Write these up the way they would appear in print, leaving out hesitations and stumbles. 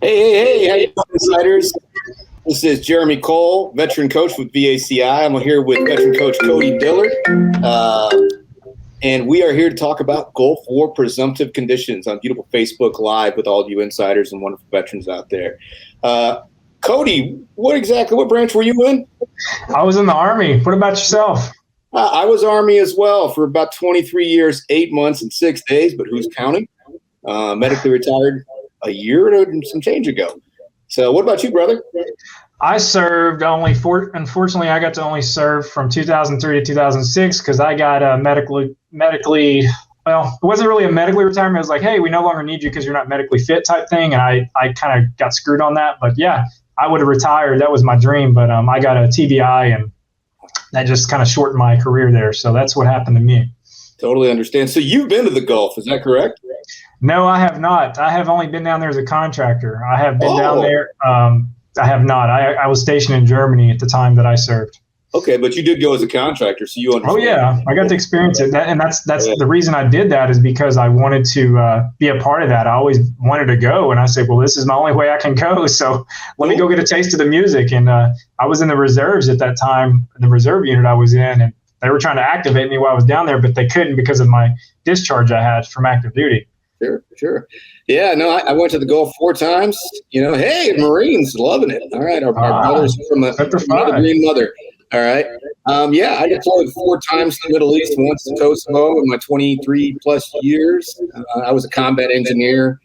Hey, how you doing, Insiders? This is Jeremy Cole, veteran coach with VACI. I'm here with veteran coach Cody Dillard, and we are here to talk about Gulf War Presumptive conditions on beautiful Facebook Live with all you insiders and wonderful veterans out there. Cody, what branch were you in? I was in the Army. What about yourself? I was Army as well for about 23 years, 8 months, and 6 days, but who's counting? Medically retired a year and some change ago. So what about you, brother? I served unfortunately, I got to only serve from 2003 to 2006 because I got medically, well, it wasn't really a medically retirement. It was like, hey, we no longer need you because you're not medically fit type thing. And I kind of got screwed on that. But yeah, I would have retired. That was my dream. But I got a TBI and that just kind of shortened my career there. So that's what happened to me. Totally understand. So you've been to the Gulf, is that correct? No, I have not. I have only been down there as a contractor. I have been down there. I have not. I was stationed in Germany at the time that I served. Okay, but you did go as a contractor, so you understand. Oh yeah, I got to experience it, and that's the reason I did that is because I wanted to be a part of that. I always wanted to go, and I said, well, this is my only way I can go, so let me go get a taste of the music. And I was in the reserves at that time, the reserve unit I was in, and they were trying to activate me while I was down there, but they couldn't because of my discharge I had from active duty. Sure. Yeah, no, I went to the Gulf 4 times. Hey, Marines, loving it. All right, our brothers from the Green Mother. All right. I deployed 4 times to the Middle East, once to Kosovo in my 23 plus years. I was a combat engineer,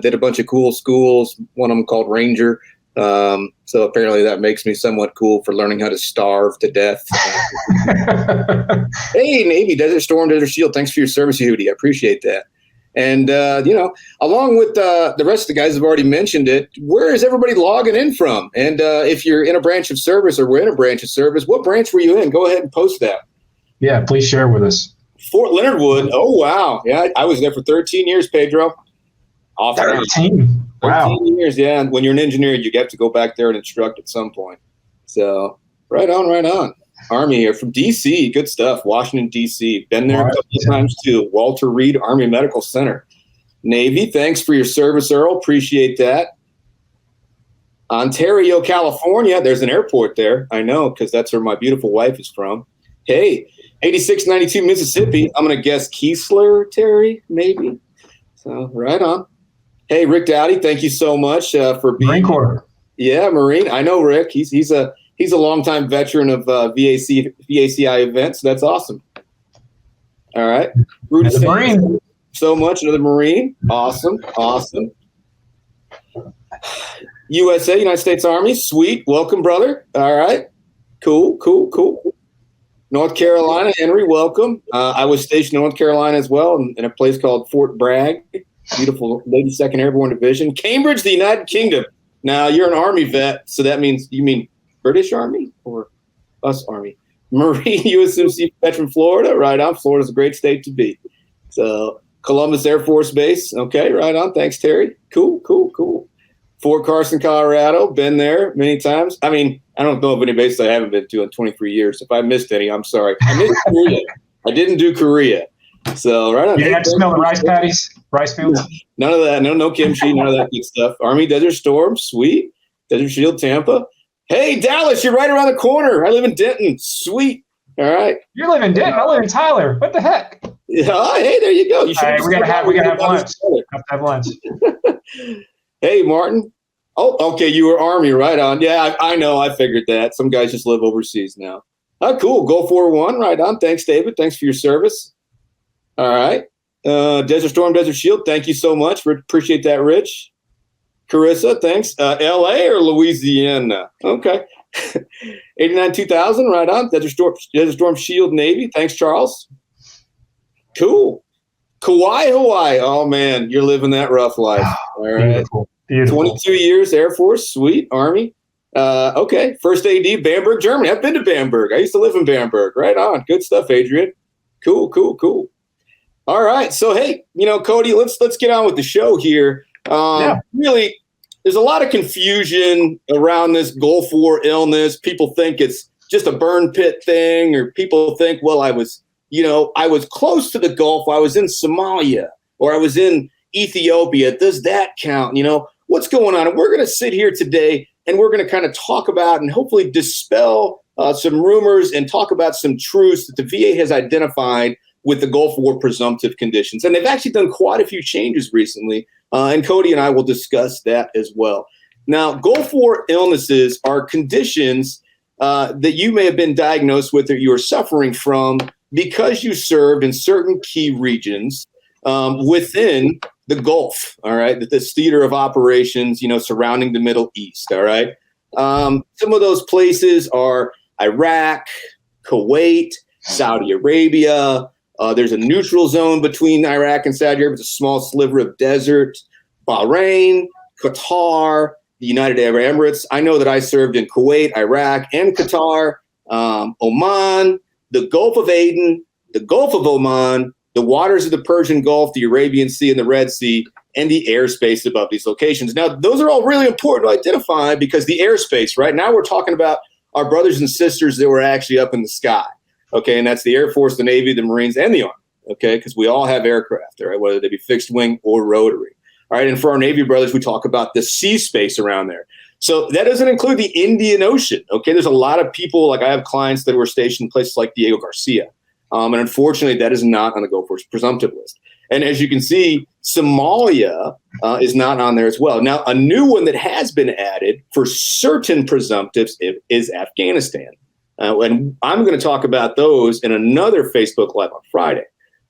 did a bunch of cool schools, one of them called Ranger. So apparently that makes me somewhat cool for learning how to starve to death. Hey, Navy, Desert Storm, Desert Shield, thanks for your service, Yehudi. I appreciate that. And, along with the rest of the guys have already mentioned it, where is everybody logging in from? And if you're in a branch of service or we're in a branch of service, what branch were you in? Go ahead and post that. Yeah, please share with us. Fort Leonard Wood. Oh, wow. Yeah, I was there for 13 years, Pedro. 13? Wow. 13 years, yeah. And when you're an engineer, you get to go back there and instruct at some point. So right on. Army here from D.C. Good stuff. Washington, D.C. Been there a couple of times, too. Walter Reed Army Medical Center. Navy, thanks for your service, Earl. Appreciate that. Ontario, California. There's an airport there. I know, because that's where my beautiful wife is from. Hey, 8692 Mississippi. I'm going to guess Keesler, Terry, maybe. So right on. Hey, Rick Dowdy, thank you so much for being Marine Corps. Yeah, Marine. I know Rick. He's a longtime veteran of VACI events. So that's awesome. All right. Rudy, Marine. So much. Another Marine. Awesome. USA, United States Army. Sweet. Welcome, brother. All right. Cool. North Carolina, Henry, welcome. I was stationed in North Carolina as well in a place called Fort Bragg. Beautiful 82nd Airborne Division. Cambridge, the United Kingdom. Now, you're an Army vet, so that means you mean British Army or us Army? Marine USMC veteran Florida. Right on. Florida's a great state to be. So Columbus Air Force Base. Okay, right on. Thanks, Terry. Cool. Fort Carson, Colorado. Been there many times. I mean, I don't know of any bases I haven't been to in 23 years. If I missed any, I'm sorry. I missed Korea. I didn't do Korea. So right on. You have to smell the rice paddies, rice fields? None of that. No kimchi, none of that good stuff. Army Desert Storm. Sweet. Desert Shield, Tampa. Hey, Dallas, you're right around the corner. I live in Denton. Sweet. All right. You live in Denton. I live in Tyler. What the heck? Yeah, hey, there you go. We gotta have lunch. Have lunch. Hey, Martin. Oh, okay. You were Army, right on. Yeah, I know. I figured that. Some guys just live overseas now. Oh, cool. Gulf War 1, right on. Thanks, David. Thanks for your service. All right. Desert Storm, Desert Shield. Thank you so much. Appreciate that, Rich. Carissa, thanks. L.A. or Louisiana? Okay. 89-2000, right on. Desert Storm Shield Navy. Thanks, Charles. Cool. Kauai, Hawaii. Oh, man, you're living that rough life. All right. Beautiful. 22 years, Air Force. Sweet. Army. Okay. First AD, Bamberg, Germany. I've been to Bamberg. I used to live in Bamberg. Right on. Good stuff, Adrian. Cool. All right. So, hey, Cody, let's get on with the show here. Really, there's a lot of confusion around this Gulf War illness. People think it's just a burn pit thing, or people think, well, I was close to the Gulf. I was in Somalia, or I was in Ethiopia. Does that count? what's going on. And we're going to sit here today and we're going to kind of talk about and hopefully dispel some rumors and talk about some truths that the VA has identified with the Gulf War presumptive conditions. And they've actually done quite a few changes recently. And Cody and I will discuss that as well. Now, Gulf War illnesses are conditions that you may have been diagnosed with or you are suffering from because you served in certain key regions within the Gulf, all right, this theater of operations, surrounding the Middle East, all right. Some of those places are Iraq, Kuwait, Saudi Arabia. There's a neutral zone between Iraq and Saudi Arabia. It's a small sliver of desert. Bahrain, Qatar, the United Arab Emirates. I know that I served in Kuwait, Iraq, and Qatar, Oman, the Gulf of Aden, the Gulf of Oman, the waters of the Persian Gulf, the Arabian Sea, and the Red Sea, and the airspace above these locations. Now, those are all really important to identify because the airspace, right now we're talking about our brothers and sisters that were actually up in the sky, okay? And that's the Air Force, the Navy, the Marines, and the Army, okay? Because we all have aircraft, all right, whether they be fixed wing or rotary. All right, and for our Navy brothers, we talk about the sea space around there. So that doesn't include the Indian Ocean, okay? There's a lot of people, like I have clients that were stationed in places like Diego Garcia. And unfortunately, that is not on the Gulf War presumptive list. And as you can see, Somalia is not on there as well. Now, a new one that has been added for certain presumptives is Afghanistan. And I'm going to talk about those in another Facebook Live on Friday.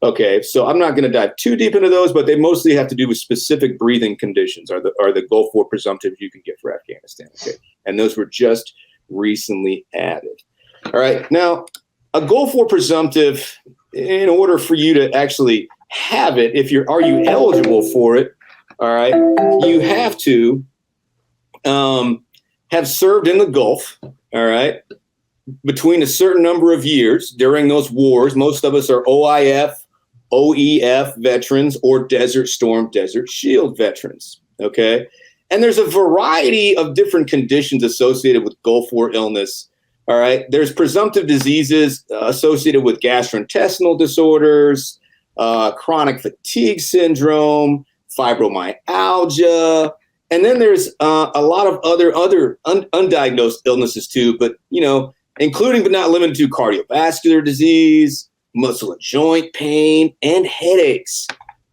Okay, so I'm not going to dive too deep into those, but they mostly have to do with specific breathing conditions are the Gulf War presumptives you can get for Afghanistan. Okay, and those were just recently added. All right, now a Gulf War presumptive, in order for you to actually have it, are you eligible for it? All right, you have to have served in the Gulf. All right, between a certain number of years during those wars. Most of us are OEF veterans or Desert Storm, Desert Shield veterans, okay? And there's a variety of different conditions associated with Gulf War illness, all right? There's presumptive diseases associated with gastrointestinal disorders, chronic fatigue syndrome, fibromyalgia, and then there's a lot of other undiagnosed illnesses too, but, including but not limited to cardiovascular disease, muscle and joint pain, and headaches.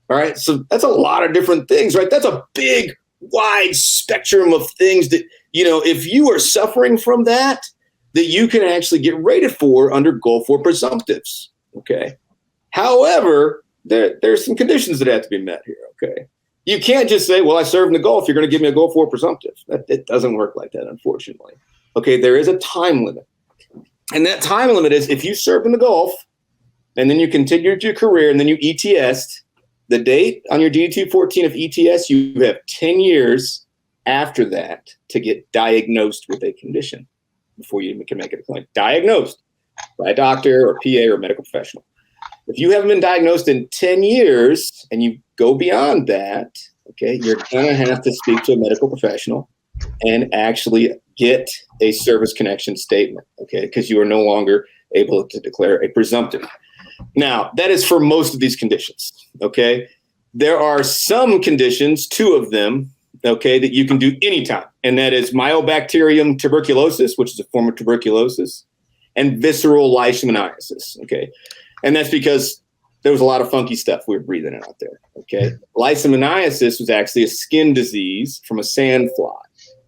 All right. So that's a lot of different things, right? That's a big, wide spectrum of things that, if you are suffering from that you can actually get rated for under Gulf War presumptives. Okay. However, there's some conditions that have to be met here. Okay. You can't just say, well, I served in the Gulf, you're going to give me a Gulf War presumptive. It doesn't work like that, unfortunately. Okay. There is a time limit. And that time limit is if you served in the Gulf, and then you continued your career, and then you ETS'd, the date on your DD-214 of ETS, you have 10 years after that to get diagnosed with a condition before you can make it a claim. Diagnosed by a doctor or PA or medical professional. If you haven't been diagnosed in 10 years and you go beyond that, okay, you're going to have to speak to a medical professional and actually get a service connection statement, okay, because you are no longer able to declare a presumptive. Now, that is for most of these conditions, okay? There are some conditions, 2 of them, okay, that you can do anytime, and that is Mycobacterium tuberculosis, which is a form of tuberculosis, and visceral leishmaniasis, okay? And that's because there was a lot of funky stuff we were breathing out there, okay? Leishmaniasis was actually a skin disease from a sandfly,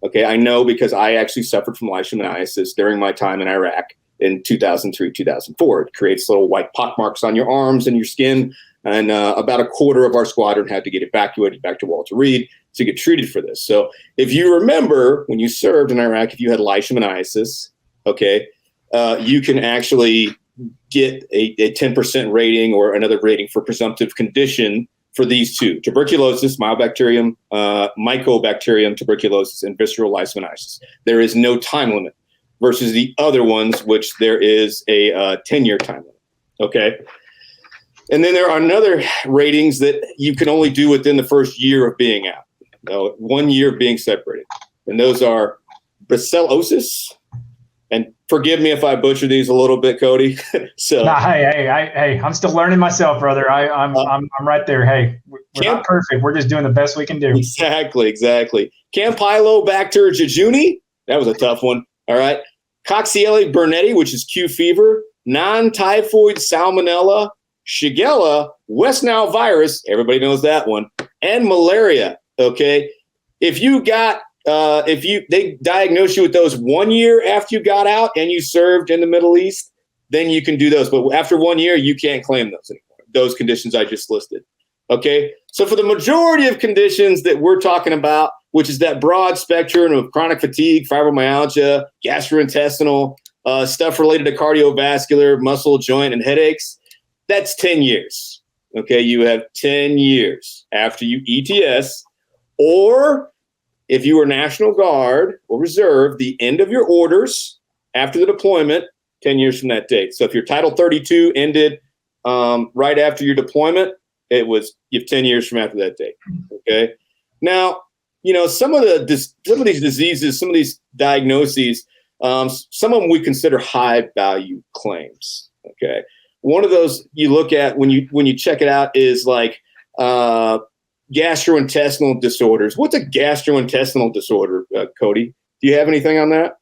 okay? I know because I actually suffered from leishmaniasis during my time in Iraq. In 2003, 2004. It creates little white pock marks on your arms and your skin. And about a quarter of our squadron had to get evacuated back to Walter Reed to get treated for this. So if you remember when you served in Iraq, if you had leishmaniasis, okay, you can actually get a 10% rating or another rating for presumptive condition for these 2, tuberculosis, Mycobacterium tuberculosis, and visceral leishmaniasis. There is no time limit. Versus the other ones, which there is a 10-year time limit, okay? And then there are another ratings that you can only do within the first year of being out, 1 year of being separated. And those are brucellosis, And forgive me if I butcher these a little bit, Cody. So, nah, hey, I'm still learning myself, brother. I'm right there. Hey, we're not perfect. We're just doing the best we can do. Exactly. Campylobacter jejuni. That was a tough one. All right. Coxiella burnetii, which is Q fever, non-typhoid salmonella, Shigella, West Nile virus. Everybody knows that one, and malaria. Okay. If they diagnose you with those 1 year after you got out and you served in the Middle East, then you can do those. But after 1 year, you can't claim those anymore. Those conditions I just listed. Okay. So for the majority of conditions that we're talking about, which is that broad spectrum of chronic fatigue, fibromyalgia, gastrointestinal, stuff related to cardiovascular, muscle, joint, and headaches, that's 10 years. Okay. You have 10 years after you ETS, or if you were National Guard or Reserve, the end of your orders after the deployment, 10 years from that date. So if your Title 32 ended right after your deployment, you have 10 years from after that date. Okay. Now, some of these diseases, some of these diagnoses, some of them we consider high value claims. Okay. One of those you look at when you check it out is like gastrointestinal disorders. What's a gastrointestinal disorder, Cody? Do you have anything on that?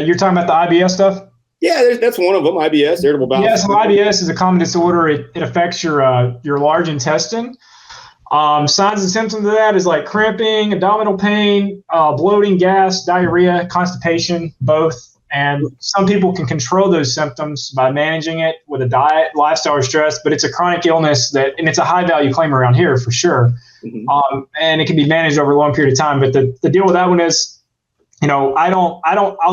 You're talking about the IBS stuff? Yeah, that's one of them. IBS, irritable bowel. Yeah, so IBS is a common disorder. It affects your large intestine. Signs and symptoms of that is like cramping, abdominal pain, bloating, gas, diarrhea, constipation, both. And some people can control those symptoms by managing it with a diet, lifestyle, or stress, but it's a chronic illness and it's a high value claim around here for sure. Mm-hmm. And it can be managed over a long period of time. But the deal with that one is, I'll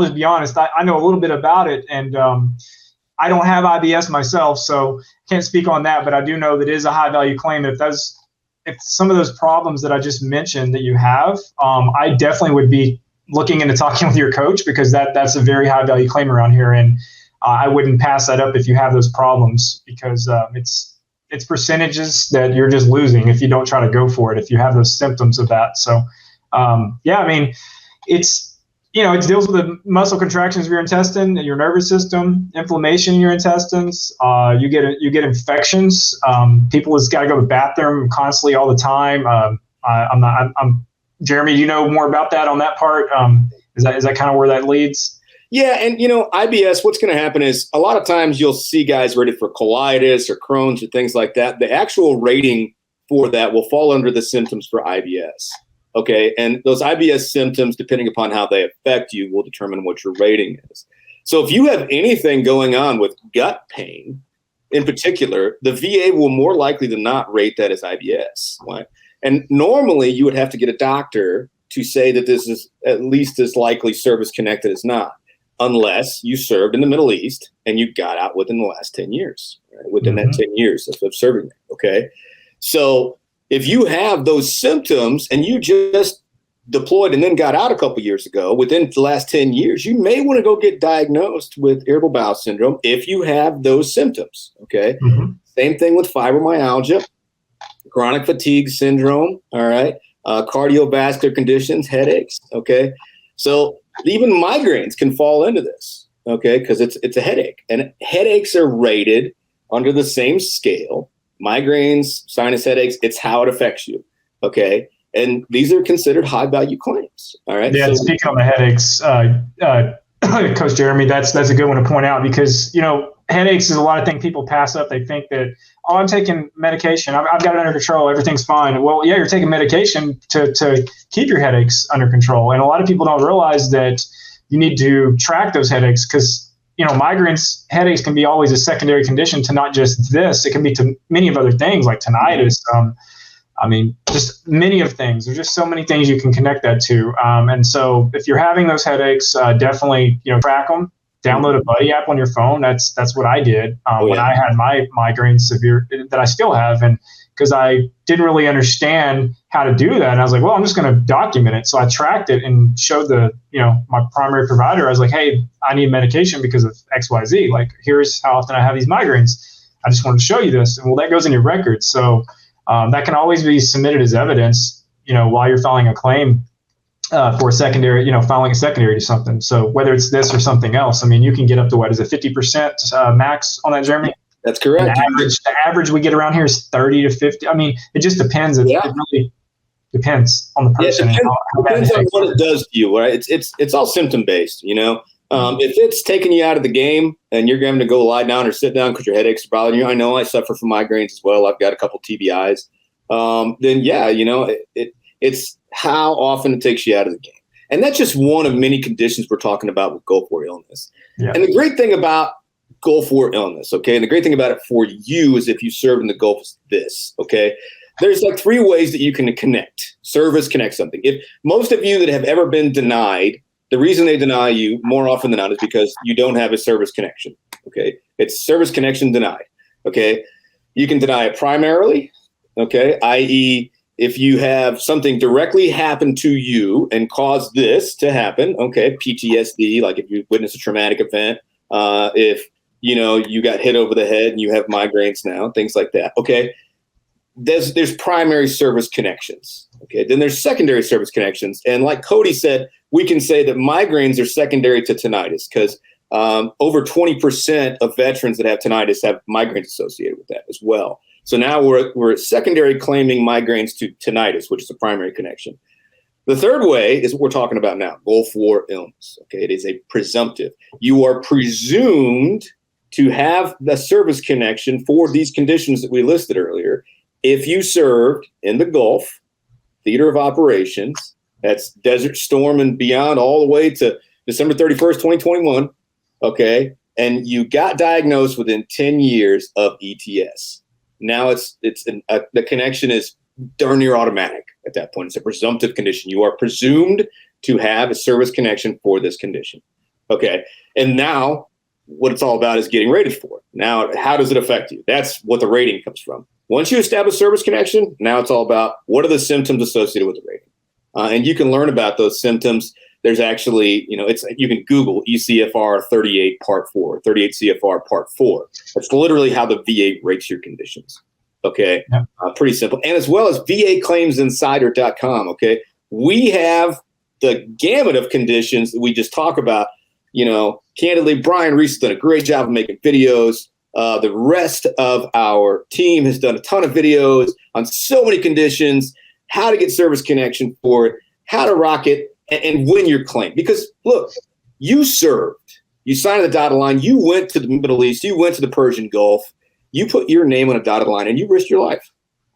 just be honest. I know a little bit about it, and I don't have IBS myself, so can't speak on that, but I do know that it is a high value claim. If some of those problems that I just mentioned that you have, I definitely would be looking into talking with your coach, because that's a very high value claim around here. And I wouldn't pass that up if you have those problems, because it's percentages that you're just losing if you don't try to go for it, if you have those symptoms of that. So, it deals with the muscle contractions of your intestine and your nervous system, inflammation in your intestines. You get infections. People just got to go to the bathroom constantly all the time. Jeremy, you know more about that on that part. Is that kind of where that leads? Yeah, and IBS, what's going to happen is a lot of times you'll see guys rated for colitis or Crohn's or things like that. The actual rating for that will fall under the symptoms for IBS. Okay, and those IBS symptoms, depending upon how they affect you, will determine what your rating is. So if you have anything going on with gut pain, in particular, the VA will more likely than not rate that as IBS. Right? And normally you would have to get a doctor to say that this is at least as likely service-connected as not, unless you served in the Middle East and you got out within the last 10 years, right? Within that 10 years of serving there, okay? So if you have those symptoms and you just deployed and then got out a couple years ago, within the last 10 years, you may want to go get diagnosed with irritable bowel syndrome if you have those symptoms, okay? Mm-hmm. Same thing with fibromyalgia, chronic fatigue syndrome, all right? Cardiovascular conditions, headaches, okay? So even migraines can fall into this, okay? Because it's a headache. And headaches are rated under the same scale. Migraines, sinus headaches, it's how it affects you, okay? And these are considered high-value claims, all right? Yeah, so, speaking on the headaches, Coach Jeremy, that's a good one to point out, because, headaches is a lot of things people pass up. They think that, I'm taking medication. I've got it under control. Everything's fine. Well, yeah, you're taking medication to keep your headaches under control. And a lot of people don't realize that you need to track those headaches, because, migraines, headaches can be always a secondary condition to not just this. It can be to many of other things like tinnitus. Just many of things. There's just so many things you can connect that to. And so if you're having those headaches, definitely, track them. Download a Buddy app on your phone. That's what I did when I had my migraines severe, that I still have. And because I didn't really understand how to do that. And I was like, well, I'm just going to document it. So I tracked it and showed my primary provider. I was like, hey, I need medication because of XYZ. Like, here's how often I have these migraines. I just wanted to show you this. And well, that goes in your record. So that can always be submitted as evidence, while you're filing a claim. for a secondary, filing a secondary to something. So whether it's this or something else, I mean, you can get up to, what is it, 50% max on that, Jeremy? That's correct. The average we get around here is 30 to 50. I mean, it just depends. It really depends on the person. Yeah, it depends on what it does to you, right? It's all symptom based, If it's taking you out of the game and you're having to go lie down or sit down because your headaches are bothering you, I know I suffer from migraines as well. I've got a couple TBIs. Then yeah, it's how often it takes you out of the game. And that's just one of many conditions we're talking about with Gulf War illness. Yeah. And the great thing about Gulf War illness, okay, and the great thing about it for you is if you serve in the Gulf is this, okay? There's like 3 ways that you can connect. Service connect something. If most of you that have ever been denied, the reason they deny you more often than not is because you don't have a service connection, okay? It's service connection denied, okay? You can deny it primarily, okay, i.e., if you have something directly happen to you and cause this to happen, okay, PTSD, like if you witness a traumatic event, if, you got hit over the head and you have migraines now, things like that, okay? There's primary service connections, okay? Then there's secondary service connections. And like Cody said, we can say that migraines are secondary to tinnitus because over 20% of veterans that have tinnitus have migraines associated with that as well. So now we're secondary claiming migraines to tinnitus, which is a primary connection. The third way is what we're talking about now, Gulf War illness. Okay, it is a presumptive. You are presumed to have the service connection for these conditions that we listed earlier if you served in the Gulf, theater of operations, that's Desert Storm and beyond, all the way to December 31st, 2021, okay, and you got diagnosed within 10 years of ETS. Now the connection is darn near automatic at that point. It's a presumptive condition. You are presumed to have a service connection for this condition. Okay. And now what it's all about is getting rated for it. Now, how does it affect you? That's what the rating comes from. Once you establish service connection, now it's all about what are the symptoms associated with the rating. And you can learn about those symptoms. There's actually, you can Google ECFR 38 Part 4, 38 CFR Part 4. That's literally how the VA rates your conditions. Okay. Yeah. Pretty simple. And as well as VAClaimsinsider.com. Okay. We have the gamut of conditions that we just talk about. Candidly, Brian Reese has done a great job of making videos. The rest of our team has done a ton of videos on so many conditions, how to get service connection for it, how to rock it, and win your claim. Because look, you served, you signed the dotted line, you went to the Middle East, you went to the Persian Gulf, you put your name on a dotted line and you risked your life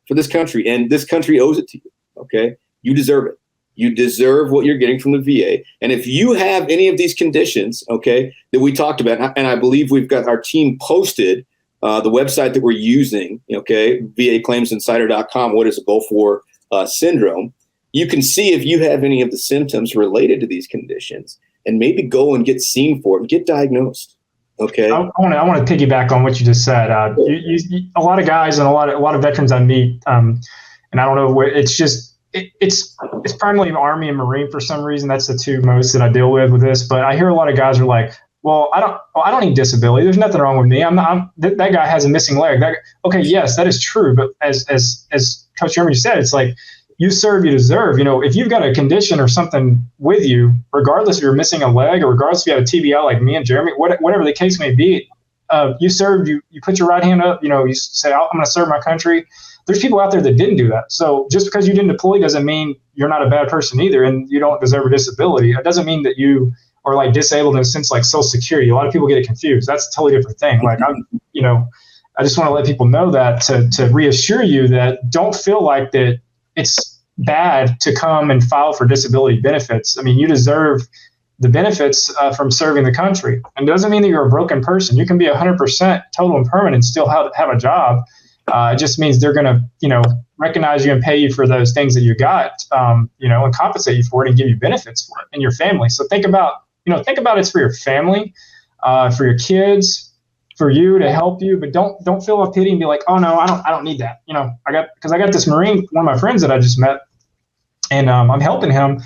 for this country, and this country owes it to you, okay? You deserve it. You deserve what you're getting from the VA. And if you have any of these conditions, okay, that we talked about, and I believe we've got our team posted the website that we're using, okay, VAClaimsinsider.com, what is a Gulf War syndrome, you can see if you have any of the symptoms related to these conditions and maybe go and get seen for it and get diagnosed. Okay. I want to piggyback on what you just said. A lot of guys and a lot of veterans I meet, and I don't know where it's primarily Army and Marine for some reason. That's the two most that I deal with this. But I hear a lot of guys are like, well, I don't need disability. There's nothing wrong with me. That guy has a missing leg. Okay. Yes, that is true. But as Coach Jeremy said, it's like, you serve, you deserve. If you've got a condition or something with you, regardless if you're missing a leg or regardless if you have a TBI like me and Jeremy, whatever the case may be, you served, you put your right hand up, you say, I'm going to serve my country. There's people out there that didn't do that. So just because you didn't deploy doesn't mean you're not a bad person either, and you don't deserve a disability. It doesn't mean that you are like disabled in a sense like Social Security. A lot of people get it confused. That's a totally different thing. Like I just want to let people know that to reassure you that don't feel like that it's bad to come and file for disability benefits. I mean, you deserve the benefits from serving the country. And it doesn't mean that you're a broken person. You can be 100% total and permanent and still have a job. It just means they're going to, recognize you and pay you for those things that you got, and compensate you for it and give you benefits for it and your family. So think about it's for your family, for your kids, for you to help you, but don't feel a pity and be like, oh no, I don't need that. I got this Marine, one of my friends that I just met, and I'm helping him,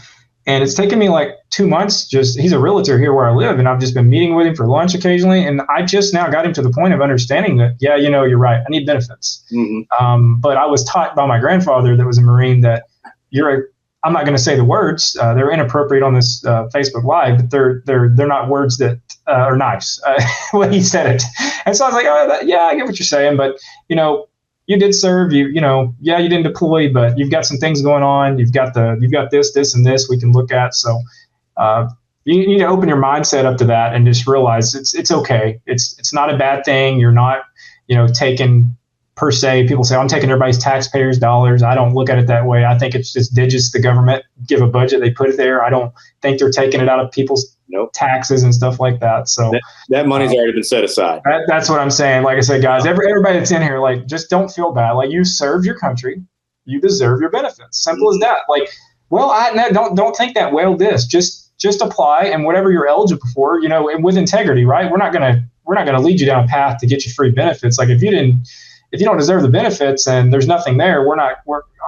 and it's taken me like 2 months. He's a realtor here where I live, and I've just been meeting with him for lunch occasionally, and I just now got him to the point of understanding that, yeah, you're right, I need benefits. Mm-hmm. But I was taught by my grandfather that was a Marine that you're I'm not going to say the words. They're inappropriate on this Facebook Live, but they're not words that are nice when he said it. And so I was like, yeah, I get what you're saying, but you did serve. You didn't deploy, but you've got some things going on. You've got this, and this we can look at. So you need to open your mindset up to that and just realize it's okay. It's not a bad thing. You're not taking, per se, people say, I'm taking everybody's taxpayers' dollars. I don't look at it that way. I think it's just digits. The government give a budget, they put it there. I don't think they're taking it out of people's taxes and stuff like that. So that money's already been set aside. That's what I'm saying. Like I said, guys, everybody that's in here, like, just don't feel bad. Like, you served your country, you deserve your benefits. Simple as that. Like, well, don't think that way. Just apply, and whatever you're eligible for, and with integrity, right? We're not gonna lead you down a path to get you free benefits. Like, if you don't deserve the benefits and there's nothing there,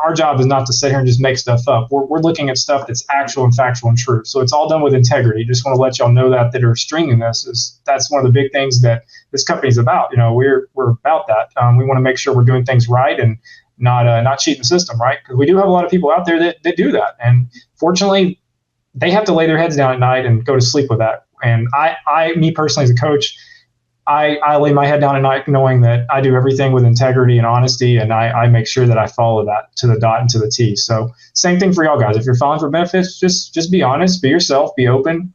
our job is not to sit here and just make stuff up. We're looking at stuff that's actual and factual and true. So it's all done with integrity. Just want to let y'all know that are streaming this. That's one of the big things that this company's about. We're about that. We want to make sure we're doing things right and not cheating the system, right? Because we do have a lot of people out there that do that. And fortunately, they have to lay their heads down at night and go to sleep with that. And me personally, as a coach, I lay my head down at night knowing that I do everything with integrity and honesty, and I make sure that I follow that to the dot and to the T. So same thing for y'all guys. If you're filing for benefits, just be honest, be yourself, be open,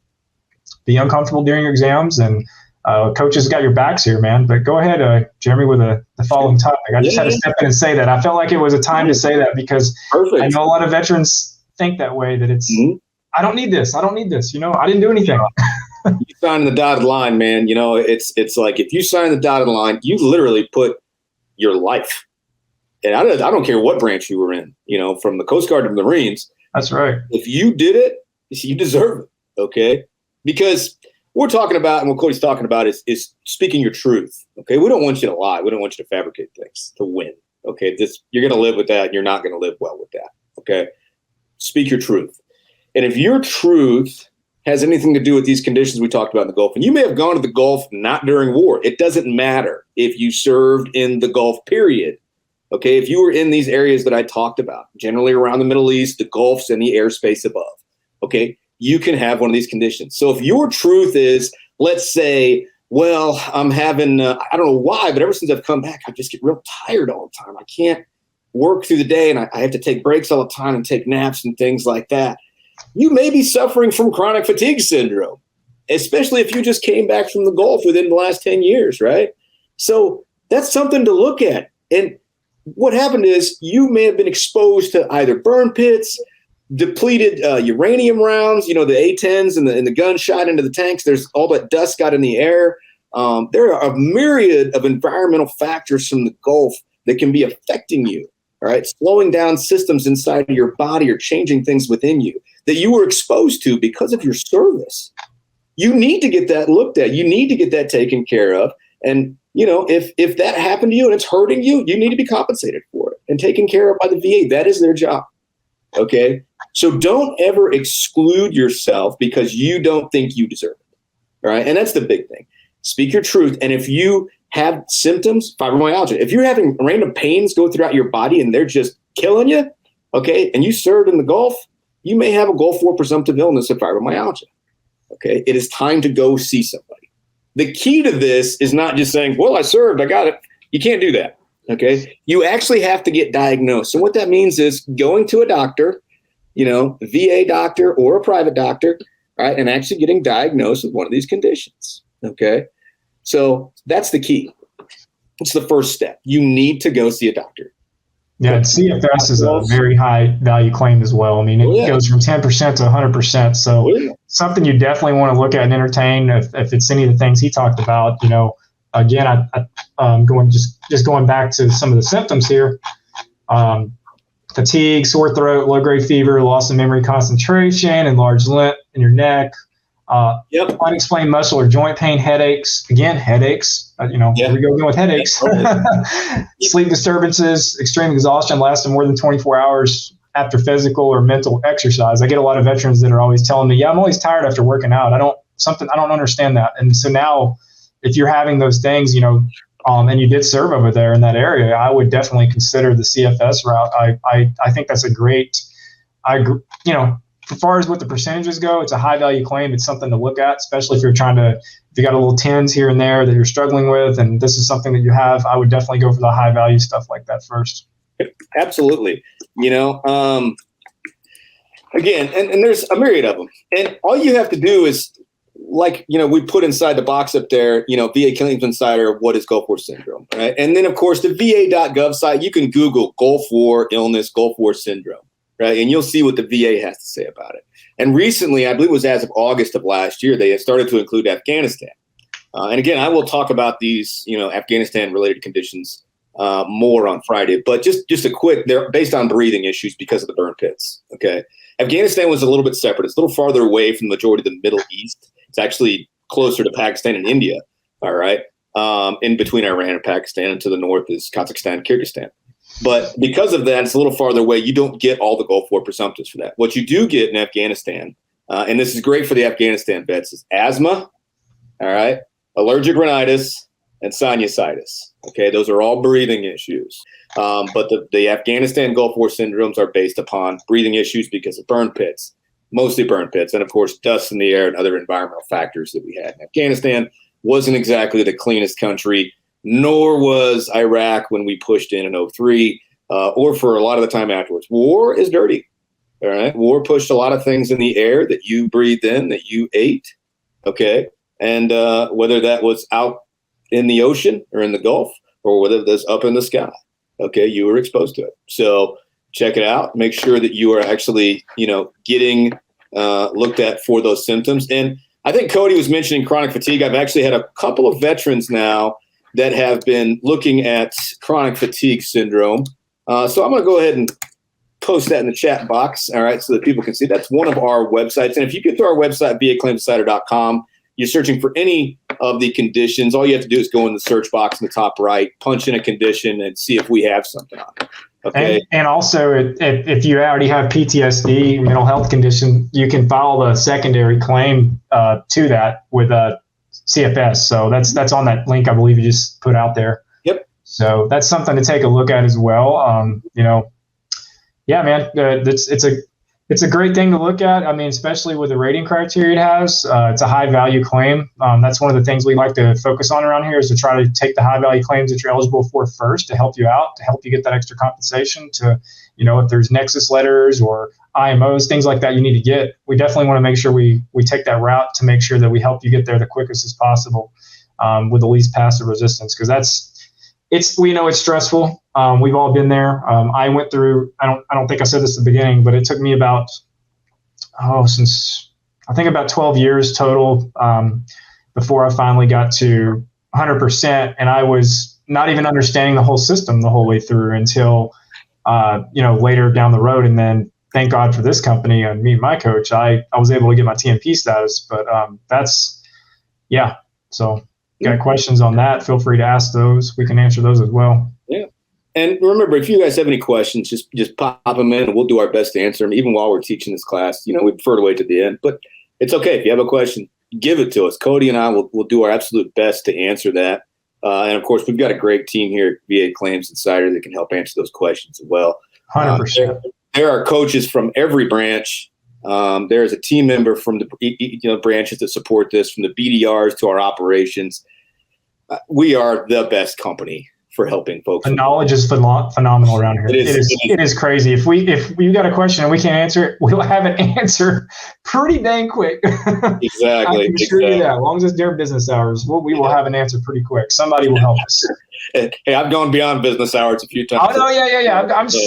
be uncomfortable during your exams, and coaches got your backs here, man. But go ahead, Jeremy, with the following topic. I just had to step in and say that. I felt like it was a time to say that because Perfect. I know a lot of veterans think that way, that it's, I don't need this. I didn't do anything. You sign the dotted line, man. It's like, if you sign the dotted line, you literally put your life. And I don't care what branch you were in, from the Coast Guard to the Marines. That's right. If you did it, you deserve it. Okay. Because what we're talking about, and what Cody's talking about, is speaking your truth. Okay. We don't want you to lie. We don't want you to fabricate things to win. Okay. You're going to live with that, and you're not going to live well with that. Okay. Speak your truth. And if your truth has anything to do with these conditions we talked about in the Gulf, and you may have gone to the Gulf not during war. It doesn't matter if you served in the Gulf, period. Okay, if you were in these areas that I talked about, generally around the Middle East, the Gulfs, and the airspace above, okay, you can have one of these conditions. So if your truth is, let's say, well, I'm having, I don't know why, but ever since I've come back, I just get real tired all the time. I can't work through the day, and I have to take breaks all the time and take naps and things like that. You may be suffering from chronic fatigue syndrome, especially if you just came back from the Gulf within the last 10 years, right? So that's something to look at. And what happened is you may have been exposed to either burn pits, depleted uranium rounds, the A-10s and the gunshot into the tanks. There's all that dust got in the air. There are a myriad of environmental factors from the Gulf that can be affecting you, all right? Slowing down systems inside of your body or changing things within you that you were exposed to because of your service. You need to get that looked at. You need to get that taken care of. And, if that happened to you and it's hurting you, you need to be compensated for it and taken care of by the VA. That is their job. Okay. So don't ever exclude yourself because you don't think you deserve it. All right. And that's the big thing. Speak your truth. And if you have symptoms, fibromyalgia, if you're having random pains go throughout your body and they're just killing you, okay, and you served in the Gulf, you may have a Gulf War presumptive illness of fibromyalgia. Okay, it is time to go see somebody. The key to this is not just saying, well, I served, I got it. You can't do that. Okay, you actually have to get diagnosed. And what that means is going to a doctor, VA doctor or a private doctor, right, and actually getting diagnosed with one of these conditions. Okay, so that's the key. It's the first step. You need to go see a doctor. Yeah, CFS is a very high value claim as well. I mean, it goes from 10% to 100%. So something you definitely want to look at and entertain if it's any of the things he talked about. Again, I'm going back to some of the symptoms here. Fatigue, sore throat, low-grade fever, loss of memory, concentration, enlarged limp in your neck, unexplained muscle or joint pain, headaches. Again, headaches. Here we go again with headaches. Sleep disturbances, extreme exhaustion lasting more than 24 hours after physical or mental exercise. I get a lot of veterans that are always telling me, I'm always tired after working out. I don't understand that. And so now, if you're having those things, and you did serve over there in that area, I would definitely consider the CFS route. I think that's a great as far as what the percentages go, it's a high value claim. It's something to look at, especially if you got a little tens here and there that you're struggling with, and this is something that you have. I would definitely go for the high value stuff like that first. Absolutely. Again, and there's a myriad of them. And all you have to do is, we put inside the box up there, VA Claims Insider, what is Gulf War syndrome, right? And then, of course, the VA.gov site, you can Google Gulf War illness, Gulf War syndrome, right? And you'll see what the VA has to say about it. And recently, I believe it was as of August of last year, they have started to include Afghanistan. And again, I will talk about these, Afghanistan-related conditions more on Friday. But just a quick, they're based on breathing issues because of the burn pits, okay? Afghanistan was a little bit separate. It's a little farther away from the majority of the Middle East. It's actually closer to Pakistan and India, all right? In between Iran and Pakistan, and to the north is Kazakhstan, Kyrgyzstan. But because of that, it's a little farther away. You don't get all the Gulf War presumptives for that. What you do get in Afghanistan, and this is great for the Afghanistan vets, is asthma, all right, allergic rhinitis, and sinusitis. Okay, those are all breathing issues. But the Afghanistan Gulf War syndromes are based upon breathing issues because of burn pits, mostly burn pits, and of course dust in the air and other environmental factors that we had in Afghanistan. Wasn't exactly the cleanest country, nor was Iraq when we pushed in 2003, or for a lot of the time afterwards. War is dirty. All right, war pushed a lot of things in the air that you breathed in, that you ate. Okay, and whether that was out in the ocean or in the Gulf, or whether it was up in the sky, okay, you were exposed to it. So check it out. Make sure that you are actually, getting looked at for those symptoms. And I think Cody was mentioning chronic fatigue. I've actually had a couple of veterans now that have been looking at chronic fatigue syndrome. So I'm going to go ahead and post that in the chat box, all right, so that people can see. That's one of our websites. And if you get to our website, vaclaiminsider.com, you're searching for any of the conditions, all you have to do is go in the search box in the top right, punch in a condition, and see if we have something on it. Okay. And also, if you already have PTSD, mental health condition, you can file the secondary claim to that with a CFS. So that's on that link I believe you just put out there. Yep. So that's something to take a look at as well. Yeah, man, it's a great thing to look at. I mean, especially with the rating criteria it has, it's a high value claim. That's one of the things we like to focus on around here, is to try to take the high value claims that you're eligible for first to help you out, to help you get that extra compensation, to, if there's nexus letters or IMOs, things like that you need to get. We definitely want to make sure we take that route to make sure that we help you get there the quickest as possible, with the least passive resistance, because we know it's stressful. We've all been there. I went through, I don't think I said this at the beginning, but it took me about 12 years total, before I finally got to 100%. And I was not even understanding the whole system the whole way through until, later down the road. And then thank God for this company and me and my coach, I was able to get my TMP status, but so got questions on that, feel free to ask those. We can answer those as well. Yeah. And remember, if you guys have any questions, just pop them in and we'll do our best to answer them, even while we're teaching this class. We prefer to wait to the end, but it's okay. If you have a question, give it to us. Cody and I will do our absolute best to answer that. And of course, we've got a great team here at VA Claims Insider that can help answer those questions as well. 100%. There are coaches from every branch. There is a team member from the branches that support this, from the BDRs to our operations. We are the best company for helping folks. The knowledge is phenomenal around here. It is crazy. If you got a question and we can't answer it, we'll have an answer pretty dang quick. Exactly. I can assure you that. As long as it's during business hours, we will have an answer pretty quick. Somebody will help us. Hey, I've gone beyond business hours a few times. Oh no, yeah. I'm just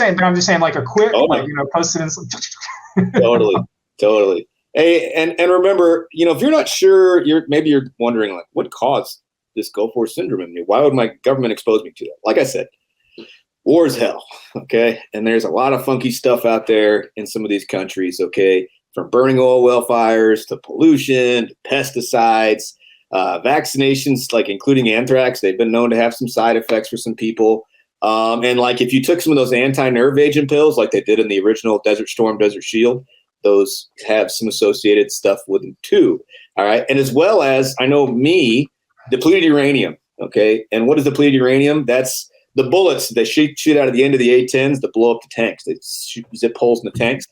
saying, like a quick, post it in. Totally. Hey, and remember, if you're not sure, maybe you're wondering, like, what caused this Gulf War syndrome in me? Why would my government expose me to that? Like I said, war is hell, okay? And there's a lot of funky stuff out there in some of these countries, okay? From burning oil well fires to pollution, to pesticides, vaccinations, like including anthrax. They've been known to have some side effects for some people. And like if you took some of those anti-nerve agent pills, like they did in the original Desert Storm, Desert Shield, those have some associated stuff with them too, all right? And as well as, I know depleted uranium, okay? And what is depleted uranium? That's the bullets they shoot out of the end of the A-10s to blow up the tanks. They zip holes in the tanks.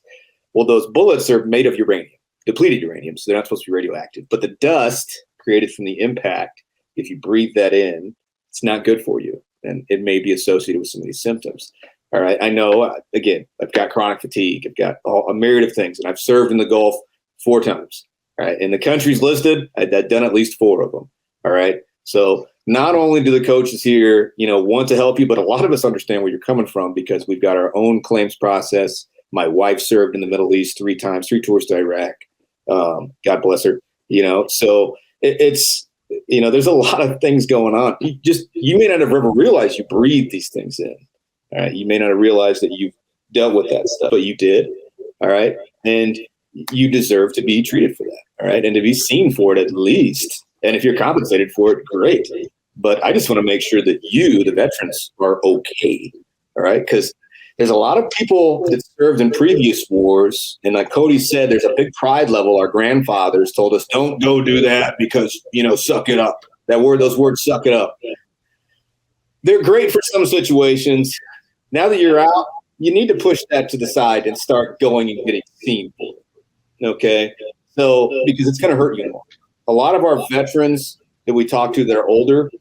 Well, those bullets are made of uranium, depleted uranium, so they're not supposed to be radioactive. But the dust created from the impact, if you breathe that in, it's not good for you, and it may be associated with some of these symptoms. All right, I know, again, I've got chronic fatigue, I've got a myriad of things, and I've served in the Gulf 4 times. All right, and the countries listed, I've done at least 4 of them. All right, so not only do the coaches here, want to help you, but a lot of us understand where you're coming from because we've got our own claims process. My wife served in the Middle East 3 times, 3 tours to Iraq. God bless her. So it's there's a lot of things going on. You may not have ever realized you breathe these things in. All right, you may not have realized that you've dealt with that stuff, but you did. All right, and you deserve to be treated for that. All right, and to be seen for it at least. And if you're compensated for it, great. But I just want to make sure that you, the veterans, are okay. All right, because there's a lot of people that served in previous wars, and like Cody said, there's a big pride level. Our grandfathers told us, "Don't go do that because suck it up." Those words, "suck it up." They're great for some situations. Now that you're out, you need to push that to the side and start going and getting seen for it. Okay, so because it's going to hurt you more. A lot of our veterans that we talk to that are older,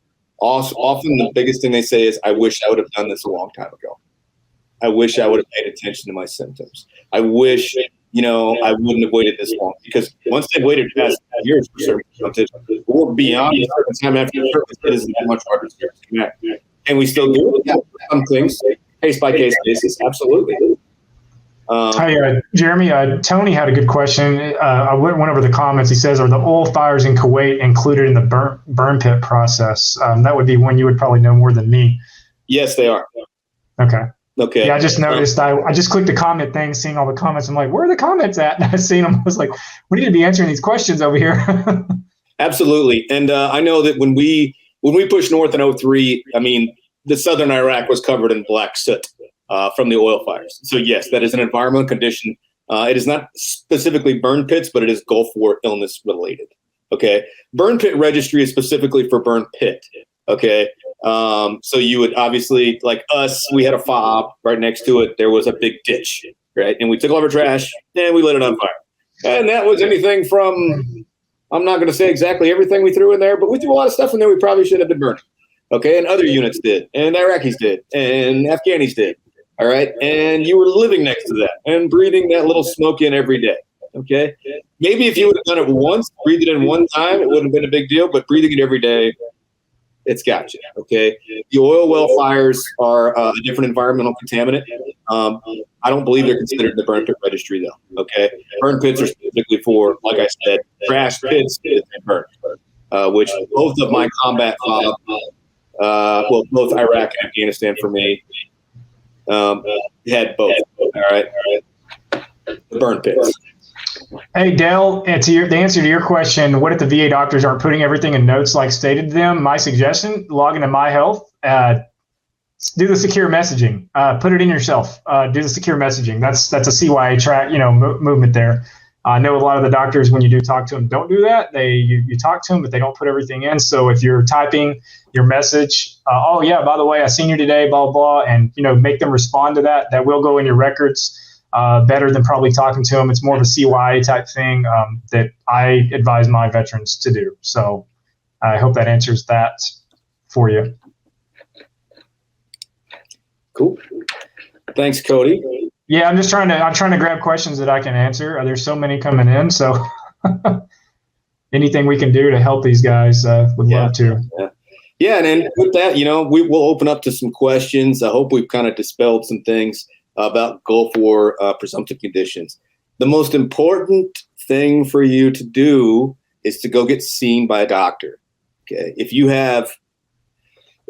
often the biggest thing they say is, "I wish I would have done this a long time ago. I wish I would have paid attention to my symptoms. I wish, I wouldn't have waited this long." Because once they've waited past years for certain symptoms, or beyond a certain time after your service, it isn't much harder to connect. And we still do some things, case by case basis. Absolutely. Hi, Jeremy. Tony had a good question. I went over the comments. He says, "Are the oil fires in Kuwait included in the burn pit process?" That would be one you would probably know more than me. Yes, they are. Okay. Okay. Yeah, I just noticed. I just clicked the comment thing, seeing all the comments. I'm like, where are the comments at? And I seen them. I was like, we need to be answering these questions over here. Absolutely. And I know that when we pushed north in 2003, the southern Iraq was covered in black soot from the oil fires. So yes, that is an environmental condition. It is not specifically burn pits, but it is Gulf War illness related. Okay. Burn pit registry is specifically for burn pit. Okay. So you would obviously, like us, we had a fob right next to it. There was a big ditch, right? And we took all of our trash and we lit it on fire. And that was anything from, I'm not going to say exactly everything we threw in there, but we threw a lot of stuff in there we probably should have been burning. Okay. And other units did, and Iraqis did, and Afghanis did. All right. And you were living next to that and breathing that little smoke in every day. Okay. Maybe if you would have done it once, breathed it in one time, it wouldn't have been a big deal, but breathing it every day, it's got you. Okay. The oil well fires are a different environmental contaminant. I don't believe they're considered in the burn pit registry though. Okay. Burn pits are specifically for, like I said, trash pits and burn, which both of my combat fob, both Iraq and Afghanistan for me, had both. All right. The burn pits. Hey, Dale, the answer to your question, what if the VA doctors aren't putting everything in notes like stated to them? My suggestion, log into MyHealth, do the secure messaging, put it in yourself, do the secure messaging. That's a CYA track, movement there. I know a lot of the doctors, when you do talk to them, don't do that. You talk to them, but they don't put everything in. So if you're typing your message, oh yeah, by the way, I seen you today, blah, blah, and make them respond to that. That will go in your records. Better than probably talking to them. It's more of a CYA type thing that I advise my veterans to do. So I hope that answers that for you. Cool. Thanks, Cody. Yeah, I'm trying to grab questions that I can answer. There's so many coming in. So anything we can do to help these guys, would love to. Yeah. And then with that, we will open up to some questions. I hope we've kind of dispelled some things about Gulf War presumptive conditions. The most important thing for you to do is to go get seen by a doctor. Okay. If you have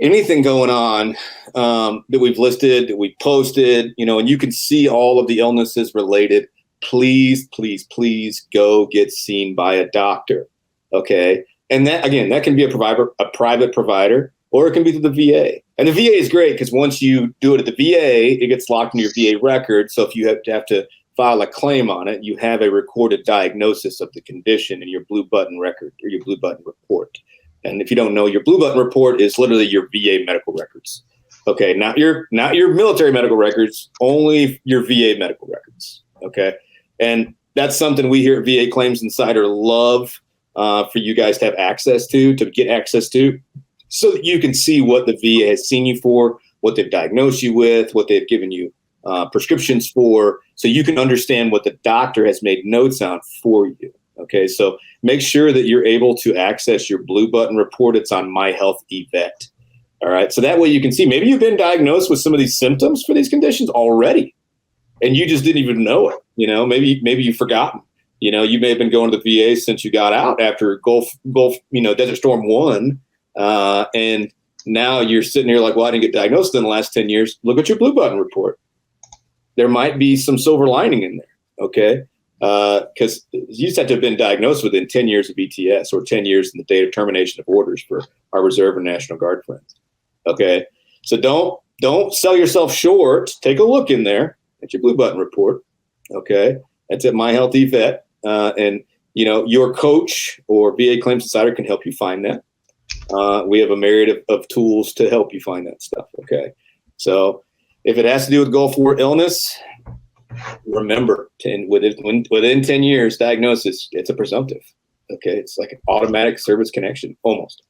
anything going on that we've listed, that we posted, and you can see all of the illnesses related, please, please, please go get seen by a doctor. Okay. And that, again, that can be a private provider, or it can be through the VA. And the VA is great because once you do it at the VA, it gets locked in your VA record. So if you have to file a claim on it, you have a recorded diagnosis of the condition in your blue button record or your blue button report. And if you don't know, your blue button report is literally your VA medical records. Okay, not your military medical records, only your VA medical records. Okay, And that's something we here at VA Claims Insider love for you guys to have access to get access to, so that you can see what the VA has seen you for, what they've diagnosed you with, what they've given you prescriptions for, so you can understand what the doctor has made notes on for you. Okay, so make sure that you're able to access your blue button report. It's on MyHealtheVet. All right, so that way you can see maybe you've been diagnosed with some of these symptoms for these conditions already, and you just didn't even know it. Maybe you've forgotten. You may have been going to the VA since you got out after Gulf, Desert Storm 1, and now you're sitting here like, well, I didn't get diagnosed in the last 10 years. Look at your blue button report. There might be some silver lining in there, okay? Because you just have to have been diagnosed within 10 years of ETS, or 10 years in the date of termination of orders for our Reserve and National Guard friends, okay? So don't sell yourself short. Take a look in there at your blue button report, okay? That's at MyHealtheVet, and your coach or VA Claims Insider can help you find that. We have a myriad of tools to help you find that stuff, okay? So if it has to do with Gulf War illness, remember, within 10 years diagnosis, it's a presumptive. Okay, it's like an automatic service connection, almost.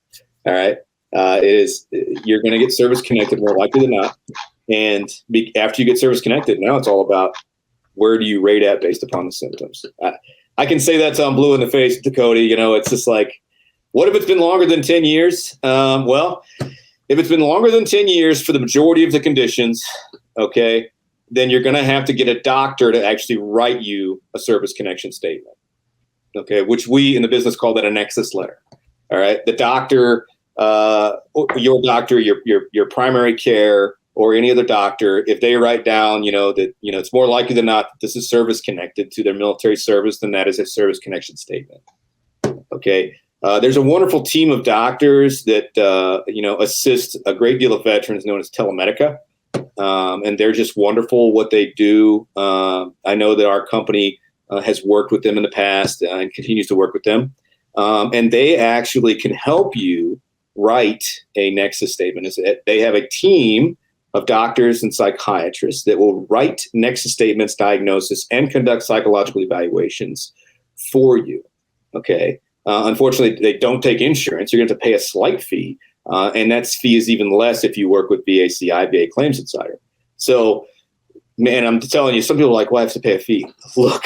All right, you're going to get service connected more likely than not, and after you get service connected, now it's all about where do you rate at based upon the symptoms. I can say that till I'm blue in the face to Cody. It's just like, what if it's been longer than 10 years? Well, if it's been longer than 10 years for the majority of the conditions, okay, then you're going to have to get a doctor to actually write you a service connection statement, okay, which we in the business call that a nexus letter. All right, the doctor, your doctor, your primary care, or any other doctor, if they write down, that it's more likely than not that this is service connected to their military service, then that is a service connection statement. Okay. There's a wonderful team of doctors that assist a great deal of veterans, known as Telemedica. And they're just wonderful what they do. I know that our company has worked with them in the past and continues to work with them. And they actually can help you write a nexus statement. They have a team of doctors and psychiatrists that will write nexus statements, diagnosis, and conduct psychological evaluations for you. Okay. Unfortunately, they don't take insurance. You're going to have to pay a slight fee. And that fee is even less if you work with VACI, VA Claims Insider. So, man, I'm telling you, some people are like, well, I have to pay a fee. Look,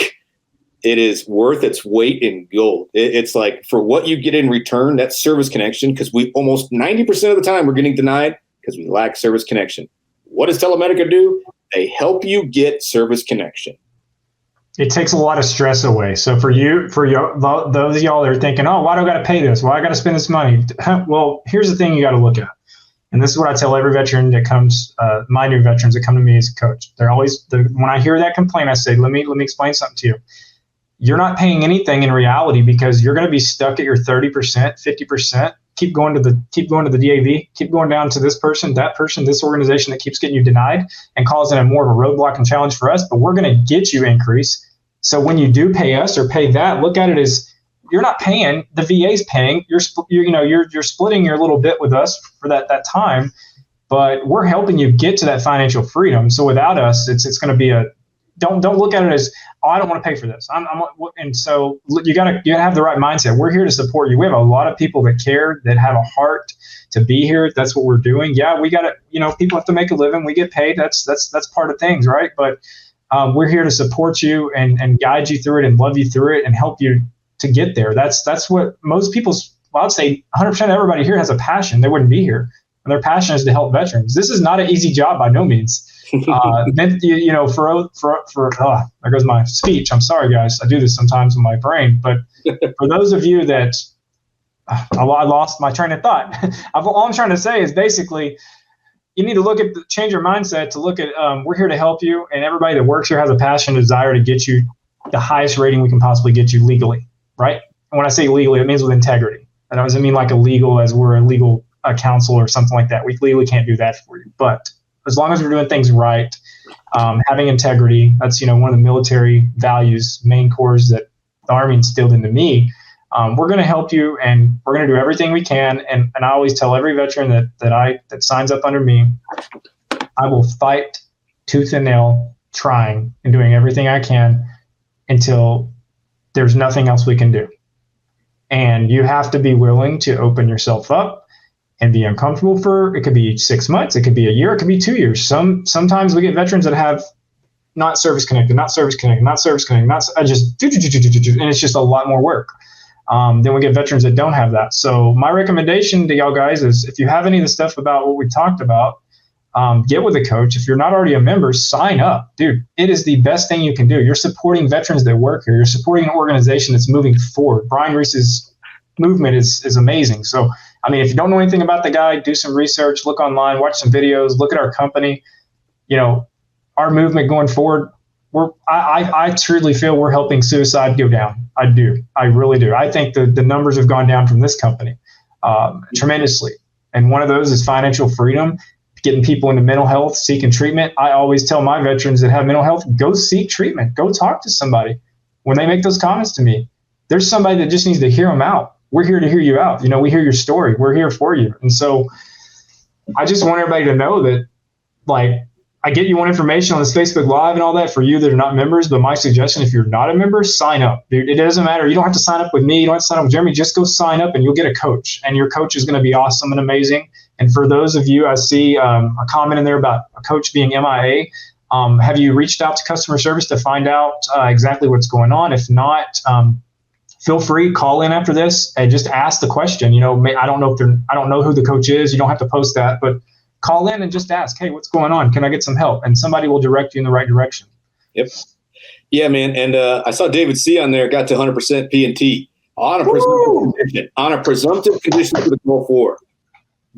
it is worth its weight in gold. It's like, for what you get in return, that's service connection, because we almost 90% of the time we're getting denied because we lack service connection. What does Telemedica do? They help you get service connection. It takes a lot of stress away. So for those of y'all that are thinking, oh, why do I got to pay this? Why I got to spend this money? Well, here's the thing you got to look at. And this is what I tell every veteran that comes, my new veterans that come to me as a coach. They're always, when I hear that complaint, I say, let me explain something to you. You're not paying anything in reality, because you're going to be stuck at your 30%, 50%. Keep going to the DAV, keep going down to this person, this organization that keeps getting you denied and causing a more of a roadblock and challenge for us. But we're going to get you increase. So when you do pay us or pay that, look at it as you're not paying, the VA's paying. You're splitting your little bit with us for that time, but we're helping you get to that financial freedom. So without us, it's going to be don't look at it as, oh, I don't want to pay for this. And so you gotta have the right mindset. We're here to support you. We have a lot of people that care, that have a heart to be here. That's what we're doing. Yeah, we got to, people have to make a living. We get paid. That's part of things, right? But we're here to support you and guide you through it and love you through it and help you to get there. That's what most people's, well, I'd say 100% of everybody here has a passion. They wouldn't be here. And their passion is to help veterans. This is not an easy job by no means. There goes my speech. I'm sorry, guys. I do this sometimes in my brain. But for those of you that I lost my train of thought. All I'm trying to say is basically, you need to change your mindset to look at, we're here to help you, and everybody that works here has a passion and desire to get you the highest rating we can possibly get you legally, right? And when I say legally, it means with integrity. That doesn't mean like illegal as we're a legal counsel or something like that. We legally can't do that for you. But as long as we're doing things right, having integrity, that's one of the military values, main cores that the Army instilled into me. We're going to help you, and we're going to do everything we can. And I always tell every veteran that signs up under me, I will fight tooth and nail, trying and doing everything I can until there's nothing else we can do. And you have to be willing to open yourself up and be uncomfortable for, it could be 6 months, it could be a year, it could be 2 years. Sometimes we get veterans that have not service connected, not service connected, not service connected, and it's just a lot more work. Then we get veterans that don't have that. So my recommendation to y'all guys is, if you have any of the stuff about what we talked about, get with a coach. If you're not already a member, sign up. Dude, it is the best thing you can do. You're supporting veterans that work here. You're supporting an organization that's moving forward. Brian Reese's movement is amazing. So, I mean, if you don't know anything about the guy, do some research, look online, watch some videos, look at our company. You know, our movement going forward, I truly feel we're helping suicide go down. I do. I really do. I think the numbers have gone down from this company tremendously. And one of those is financial freedom, getting people into mental health, seeking treatment. I always tell my veterans that have mental health, go seek treatment. Go talk to somebody. When they make those comments to me, there's somebody that just needs to hear them out. We're here to hear you out. You know, we hear your story. We're here for you. And so I just want everybody to know that, like, I get you one information on this Facebook Live and all that for you that are not members, but my suggestion, if you're not a member, sign up. Dude, it doesn't matter. You don't have to sign up with me. You don't have to sign up with Jeremy. Just go sign up and you'll get a coach. And your coach is going to be awesome and amazing. And for those of you, I see a comment in there about a coach being MIA. Have you reached out to customer service to find out exactly what's going on? If not, feel free, call in after this and just ask the question. You know, I don't know who the coach is. You don't have to post that, but call in and just ask, hey, what's going on? Can I get some help? And somebody will direct you in the right direction. Yep. Yeah, man. And I saw David C on there, got to 100% P&T on a presumptive condition for the Gulf War.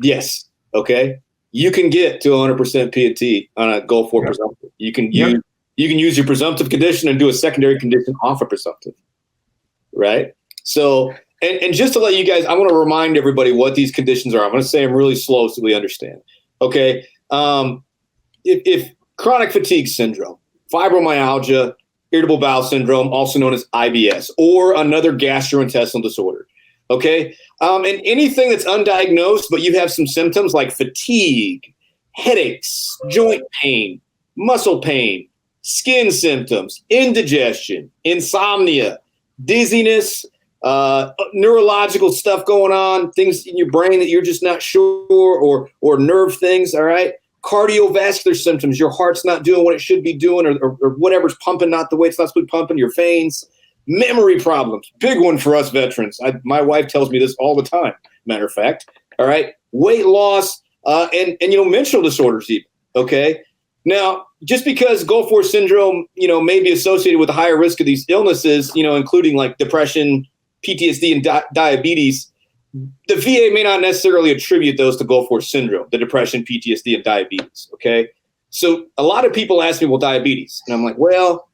Yes. Okay. You can get to 100% P&T on a Gulf War presumptive. You can use your presumptive condition and do a secondary condition off a presumptive. Right. So, and just to let you guys, I want to remind everybody what these conditions are. I'm going to say them really slow so we understand. Okay. If chronic fatigue syndrome, fibromyalgia, irritable bowel syndrome, also known as IBS, or another gastrointestinal disorder. Okay. And anything that's undiagnosed, but you have some symptoms like fatigue, headaches, joint pain, muscle pain, skin symptoms, indigestion, insomnia, dizziness, neurological stuff going on, things in your brain that you're just not sure, or nerve things. All right. Cardiovascular symptoms, your heart's not doing what it should be doing, or whatever's pumping not the way it's not supposed to be pumping, your veins. Memory problems, big one for us veterans. My wife tells me this all the time, matter of fact. All right. Weight loss, and mental disorders even. Okay. Now, just because Gulf War syndrome, may be associated with a higher risk of these illnesses, including like depression, PTSD, and diabetes, the VA may not necessarily attribute those to Gulf War syndrome, the depression, PTSD, and diabetes. Okay. So a lot of people ask me, well, diabetes. And I'm like, well,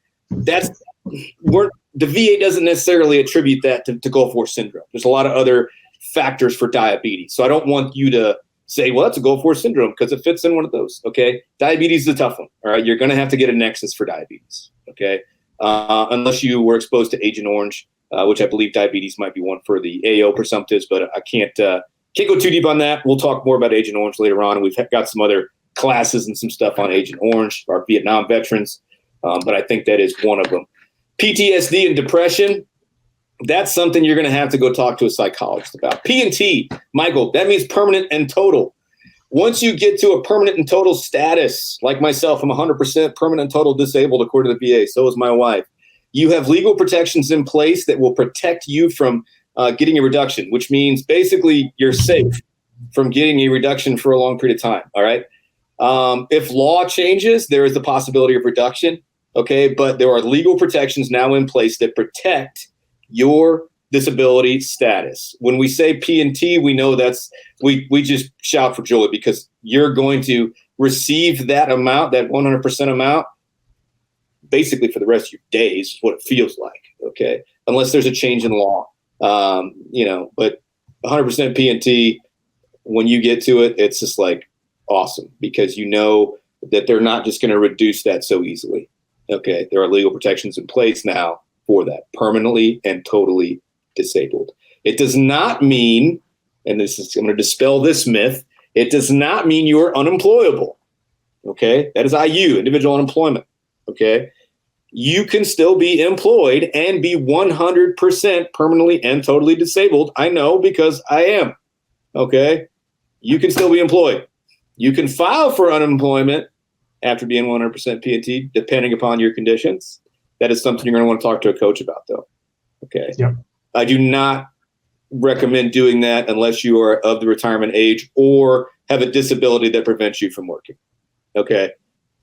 the VA doesn't necessarily attribute that to Gulf War syndrome. There's a lot of other factors for diabetes. So I don't want you to say, well, that's a Gulf War syndrome because it fits in one of those. Okay. Diabetes is a tough one. All right. You're going to have to get a nexus for diabetes. Okay. Unless you were exposed to Agent Orange, which I believe diabetes might be one for the AO presumptives, but I can't go too deep on that. We'll talk more about Agent Orange later on. And we've got some other classes and some stuff on Agent Orange, our Vietnam veterans. But I think that is one of them. PTSD and depression, that's something you're going to have to go talk to a psychologist about. P&T, Michael, that means permanent and total. Once you get to a permanent and total status, like myself, I'm 100% permanent and total disabled according to the VA. So is my wife. You have legal protections in place that will protect you from getting a reduction, which means basically you're safe from getting a reduction for a long period of time. All right. If law changes, there is the possibility of reduction. Okay. But there are legal protections now in place that protect your disability status. When we say P&T, we know we just shout for joy because you're going to receive that amount, that 100% amount, basically for the rest of your days, is what it feels like. Okay. Unless there's a change in law, but 100% P&T, when you get to it, it's just like awesome because you know that they're not just going to reduce that so easily. Okay. There are legal protections in place now for that, permanently and totally disabled. It does not mean, and I'm going to dispel this myth, it does not mean you're unemployable. Okay. That is IU, individual unemployment. Okay. you can still be employed and be 100% permanently and totally disabled. I know because I am. Okay. You can still be employed. You can file for unemployment after being 100% P&T, depending upon your conditions. That is something you're going to want to talk to a coach about, though. Okay. Yep. I do not recommend doing that unless you are of the retirement age or have a disability that prevents you from working. Okay.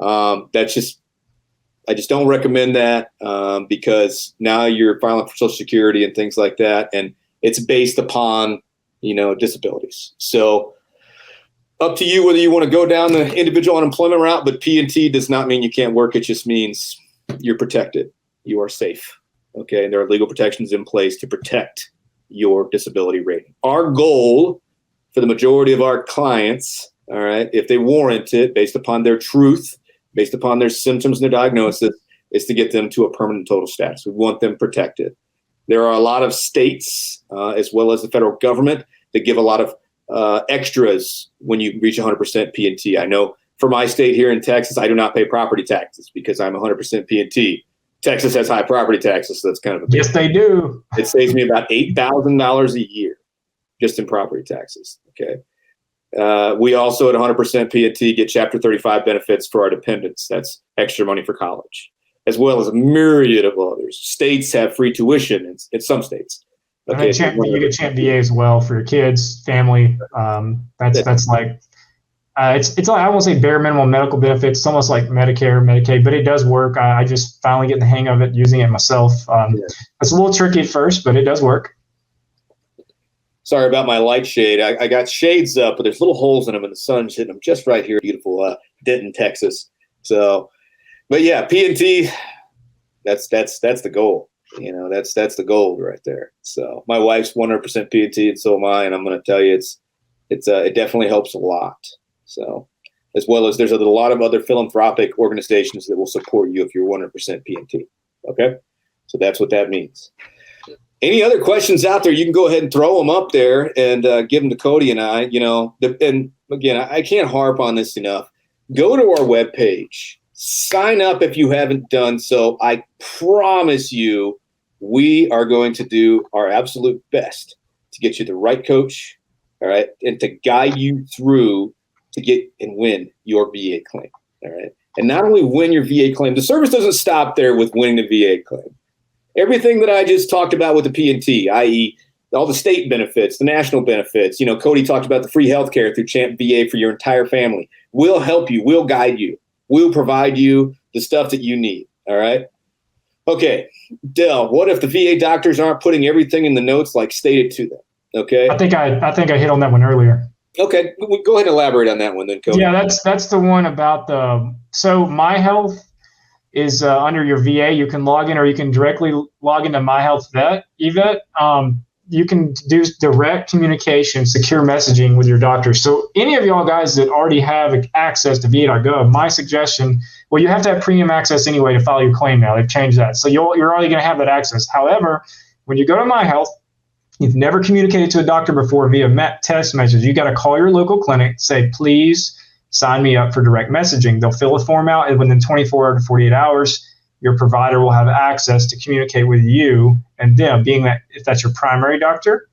I just don't recommend that because now you're filing for Social Security and things like that. And it's based upon, disabilities. So up to you whether you want to go down the individual unemployment route, but P&T does not mean you can't work. It just means you're protected. You are safe. Okay. And there are legal protections in place to protect your disability rating. Our goal for the majority of our clients, all right, if they warrant it based upon their truth, based upon their symptoms and their diagnosis, is to get them to a permanent total status. We want them protected. There are a lot of states, as well as the federal government, that give a lot of extras when you reach 100% P&T. I know for my state here in Texas, I do not pay property taxes because I'm 100% P&T. Texas has high property taxes, so that's kind of a big yes, they do. It saves me about $8,000 a year just in property taxes. Okay. We also at 100% P&T get Chapter 35 benefits for our dependents. That's extra money for college, as well as a myriad of others. States have free tuition in some states. Okay. You get Champ VA as well for your kids, family. That's like, it's I won't say bare minimum medical benefits. It's almost like Medicare, Medicaid, but it does work. I just finally get the hang of it using it myself. It's a little tricky at first, but it does work. Sorry about my light shade. I got shades up, but there's little holes in them, and the sun's hitting them just right here, beautiful Denton, Texas. So, but yeah, P&T, that's the goal. That's the goal right there. So my wife's 100% P&T, and so am I. And I'm going to tell you, it definitely helps a lot. So, as well as there's a lot of other philanthropic organizations that will support you if you're 100% P&T. Okay, so that's what that means. Any other questions out there, you can go ahead and throw them up there and give them to Cody and I. And again, I can't harp on this enough. Go to our webpage, sign up if you haven't done so. I promise you, we are going to do our absolute best to get you the right coach, all right, and to guide you through to get and win your VA claim, all right? And not only win your VA claim, the service doesn't stop there with winning the VA claim. Everything that I just talked about with the P&T, i.e. all the state benefits, the national benefits, Cody talked about the free health care through Champ VA for your entire family. We'll help you. We'll guide you. We'll provide you the stuff that you need, all right? Okay, Del, what if the VA doctors aren't putting everything in the notes like stated to them, okay? I think I hit on that one earlier. Okay, go ahead and elaborate on that one then, Cody. Yeah, that's the one about so MyHealth is under your VA. You can log in, or you can directly log into MyHealtheVet. You can do direct communication, secure messaging with your doctor. So any of y'all guys that already have access to VA.gov, my suggestion, well, you have to have premium access anyway to file your claim now. They've changed that. So you're already going to have that access. However, when you go to MyHealth, you've never communicated to a doctor before via text message, you got to call your local clinic, say, please sign me up for direct messaging. They'll fill a form out, and within 24 to 48 hours, your provider will have access to communicate with you and them, being that if that's your primary doctor,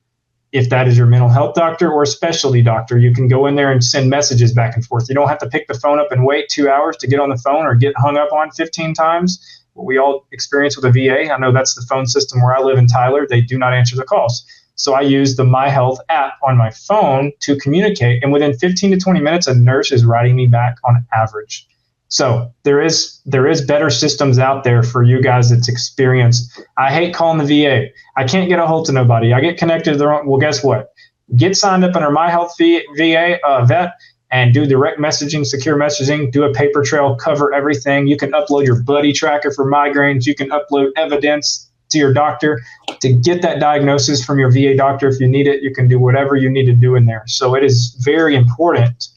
if that is your mental health doctor or a specialty doctor, you can go in there and send messages back and forth. You don't have to pick the phone up and wait 2 hours to get on the phone or get hung up on 15 times. What we all experience with a VA, I know that's the phone system where I live in Tyler. They do not answer the calls. So I use the MyHealth app on my phone to communicate. And within 15 to 20 minutes, a nurse is writing me back on average. So there is better systems out there for you guys that's experienced. I hate calling the VA. I can't get a hold to nobody. I get connected to the wrong. Well, guess what? Get signed up under MyHealtheVet and do direct messaging, secure messaging, do a paper trail, cover everything. You can upload your buddy tracker for migraines. You can upload evidence to your doctor to get that diagnosis from your VA doctor. If you need it, you can do whatever you need to do in there. So it is very important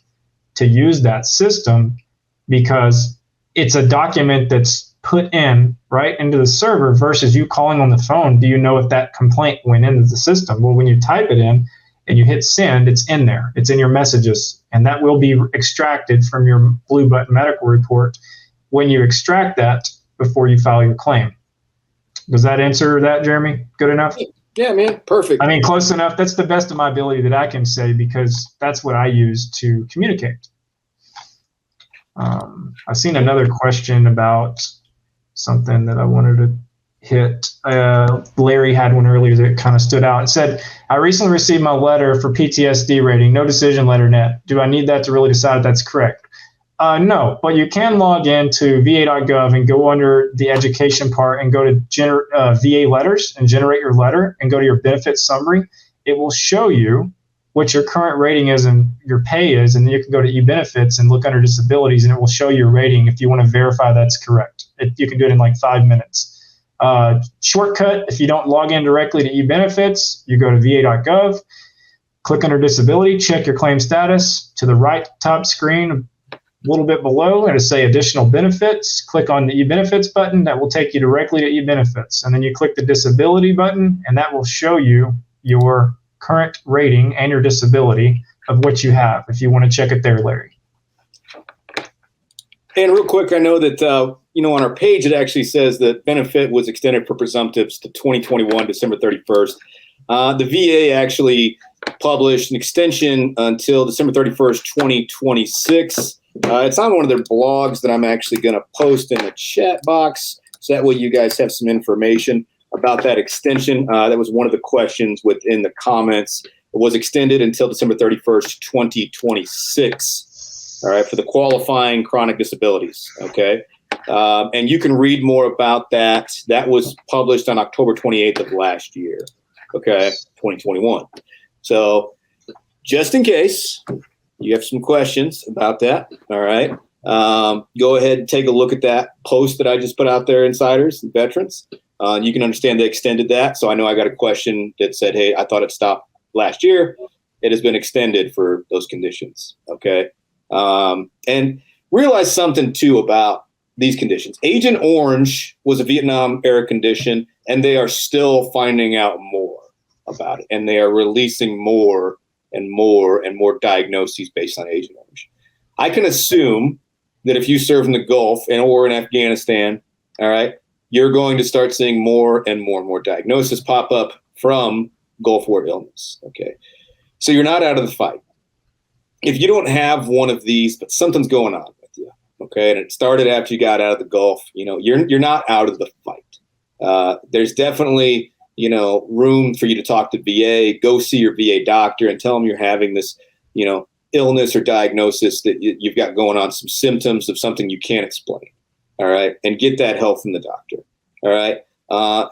to use that system because it's a document that's put in right into the server versus you calling on the phone. Do you know if that complaint went into the system? Well, when you type it in and you hit send, it's in there. It's in your messages, and that will be extracted from your Blue Button medical report. When you extract that, before you file your claim. Does that answer that, Jeremy? Good enough? Yeah, man. Perfect. I mean, close enough. That's the best of my ability that I can say, because that's what I use to communicate. I've seen another question about something that I wanted to hit. Larry had one earlier that kind of stood out. It said, I recently received my letter for PTSD rating, no decision letter net. Do I need that to really decide if that's correct? No, but you can log in to va.gov and go under the education part and go to VA letters and generate your letter and go to your benefit summary. It will show you what your current rating is and your pay is, and then you can go to e-benefits and look under disabilities, and it will show your rating if you want to verify that's correct. You can do it in like 5 minutes. Shortcut, if you don't log in directly to e-benefits, you go to va.gov, click under disability, check your claim status. To the right top screen, a little bit below, it'll say additional benefits. Click on the e-benefits button. That will take you directly to e-benefits. And then you click the disability button, and that will show you your current rating and your disability of what you have, if you want to check it there, Larry. And real quick, I know that, on our page, it actually says that benefit was extended for presumptives to 2021, December 31st. The VA actually published an extension until December 31st, 2026. It's on one of their blogs that I'm actually going to post in the chat box, so that way you guys have some information about that extension. That was one of the questions within the comments. It was extended until December 31st, 2026, all right, for the qualifying chronic disabilities, okay? And you can read more about that. That was published on October 28th of last year, okay, 2021. So just in case you have some questions about that, all right, go ahead and take a look at that post that I just put out there, Insiders and Veterans. You can understand they extended that. So I know I got a question that said, hey, I thought it stopped last year. It has been extended for those conditions. Okay. And realize something too about these conditions. Agent Orange was a Vietnam era condition, and they are still finding out more about it. And they are releasing more and more and more diagnoses based on Agent Orange. I can assume that if you serve in the Gulf or in Afghanistan, all right, you're going to start seeing more and more and more diagnoses pop up from Gulf War illness, okay? So you're not out of the fight. If you don't have one of these, but something's going on with you, okay, and it started after you got out of the Gulf, you're not out of the fight. There's definitely, room for you to talk to VA, go see your VA doctor and tell them you're having this, illness or diagnosis that you've got going on, some symptoms of something you can't explain. All right. And get that help from the doctor. All right.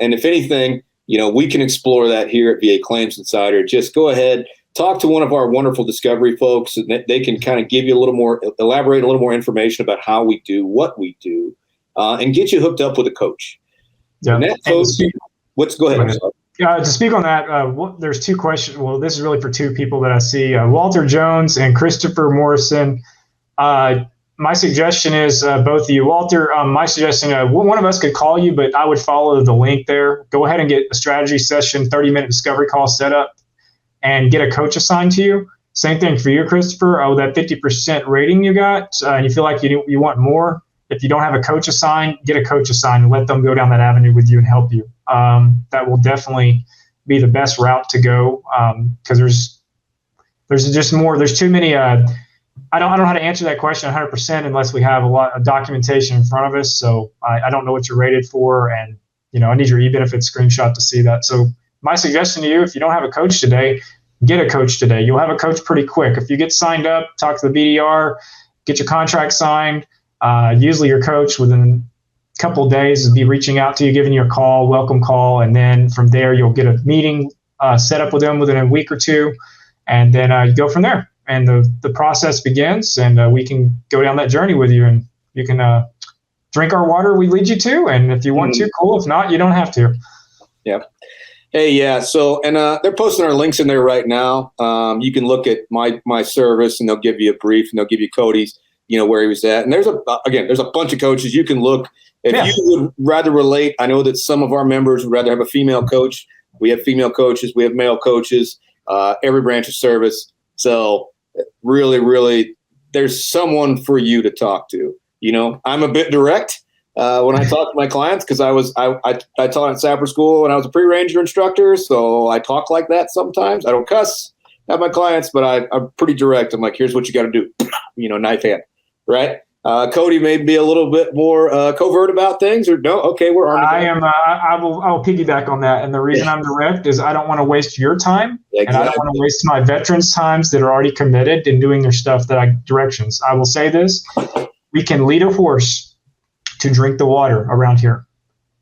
And if anything, we can explore that here at VA Claims Insider. Just go ahead, talk to one of our wonderful discovery folks, and they can kind of give you elaborate a little more information about how we do what we do, and get you hooked up with a coach. Yeah. And that coach, go ahead. To speak on that, there's two questions. Well, this is really for two people that I see, Walter Jones and Christopher Morrison. My suggestion is both of you. Walter, my suggestion, one of us could call you, but I would follow the link there. Go ahead and get a strategy session, 30-minute discovery call set up, and get a coach assigned to you. Same thing for you, Christopher. That 50% rating you got, and you feel like you want more. If you don't have a coach assigned, get a coach assigned and let them go down that avenue with you and help you. That will definitely be the best route to go, because there's just more. There's too many. I don't know how to answer that question 100% unless we have a lot of documentation in front of us. So I don't know what you're rated for, and I need your e-benefits screenshot to see that. So my suggestion to you, if you don't have a coach today, get a coach today. You'll have a coach pretty quick. If you get signed up, talk to the BDR, get your contract signed. Usually your coach within a couple of days will be reaching out to you, giving you a call, welcome call, and then from there you'll get a meeting set up with them within a week or two, and then you go from there. And the process begins, and we can go down that journey with you, and you can drink our water we lead you to, and if you want to, cool. If not, you don't have to. Yeah. Hey, yeah. So, and they're posting our links in there right now. You can look at my service, and they'll give you a brief, and they'll give you Cody's, where he was at. And there's a bunch of coaches you can look. If you would rather relate, I know that some of our members would rather have a female coach. We have female coaches. We have male coaches, every branch of service. So really, really, there's someone for you to talk to. I'm a bit direct. when I talk to my clients, because I taught at Sapper School and I was a pre-ranger instructor, so I talk like that sometimes. I don't cuss at my clients, but I'm pretty direct. I'm like, here's what you got to do, knife hand, right? Cody may be a little bit more covert about things, or no? Okay, we're armed. I will piggyback on that, and the reason I'm direct is I don't want to waste your time, and I don't want to waste my veterans' times that are already committed in doing their stuff directions. I will say this: we can lead a horse to drink the water around here.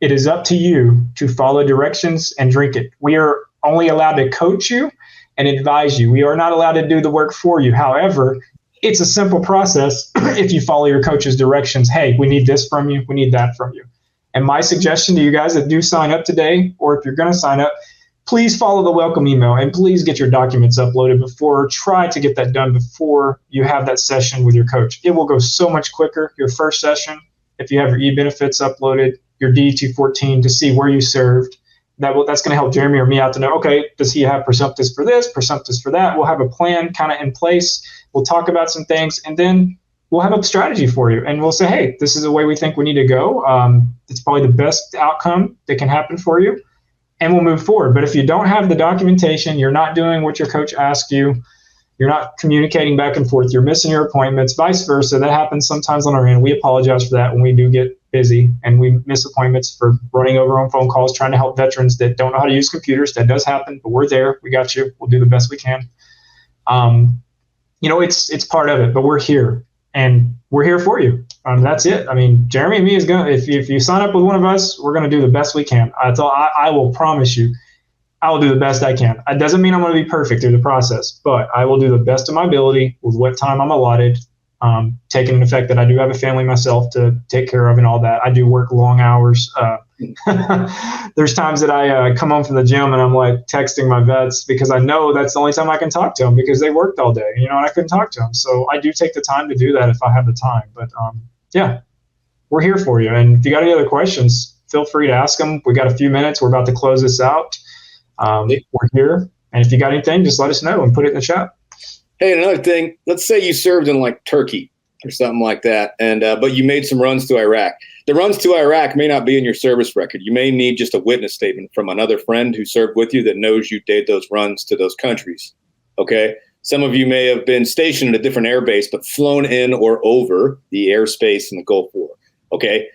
It is up to you to follow directions and drink it. We are only allowed to coach you and advise you. We are not allowed to do the work for you. However, it's a simple process if you follow your coach's directions. Hey, we need this from you. We need that from you. And my suggestion to you guys that do sign up today, or if you're going to sign up, please follow the welcome email and please get your documents uploaded try to get that done before you have that session with your coach. It will go so much quicker. Your first session, if you have your e-benefits uploaded, your D214 to see where you served, that's going to help Jeremy or me out to know, okay, does he have presumptives for this, presumptives for that? We'll have a plan kind of in place. We'll talk about some things, and then we'll have a strategy for you. And we'll say, hey, this is the way we think we need to go. It's probably the best outcome that can happen for you, and we'll move forward. But if you don't have the documentation, you're not doing what your coach asked you, you're not communicating back and forth, you're missing your appointments, vice versa. That happens sometimes on our end. We apologize for that when we do get busy and we miss appointments for running over on phone calls, trying to help veterans that don't know how to use computers. That does happen, but we're there. We got you. We'll do the best we can. It's part of it, but we're here and we're here for you. That's it. I mean, Jeremy and me is going to, if you sign up with one of us, we're going to do the best we can. I will promise you, I will do the best I can. It doesn't mean I'm going to be perfect through the process, but I will do the best of my ability with what time I'm allotted, taking into effect that I do have a family myself to take care of and all that. I do work long hours. There's times that I come home from the gym and I'm like texting my vets because I know that's the only time I can talk to them because they worked all day, and I couldn't talk to them. So I do take the time to do that if I have the time. But yeah, we're here for you. And if you got any other questions, feel free to ask them. We got a few minutes. We're about to close this out. We're here. And if you got anything, just let us know and put it in the chat. Hey, another thing, let's say you served in like Turkey or something like that, and but you made some runs to Iraq. The runs to Iraq may not be in your service record. You may need just a witness statement from another friend who served with you that knows you did those runs to those countries. Okay? Some of you may have been stationed at a different air base, but flown in or over the airspace in the Gulf War. Okay?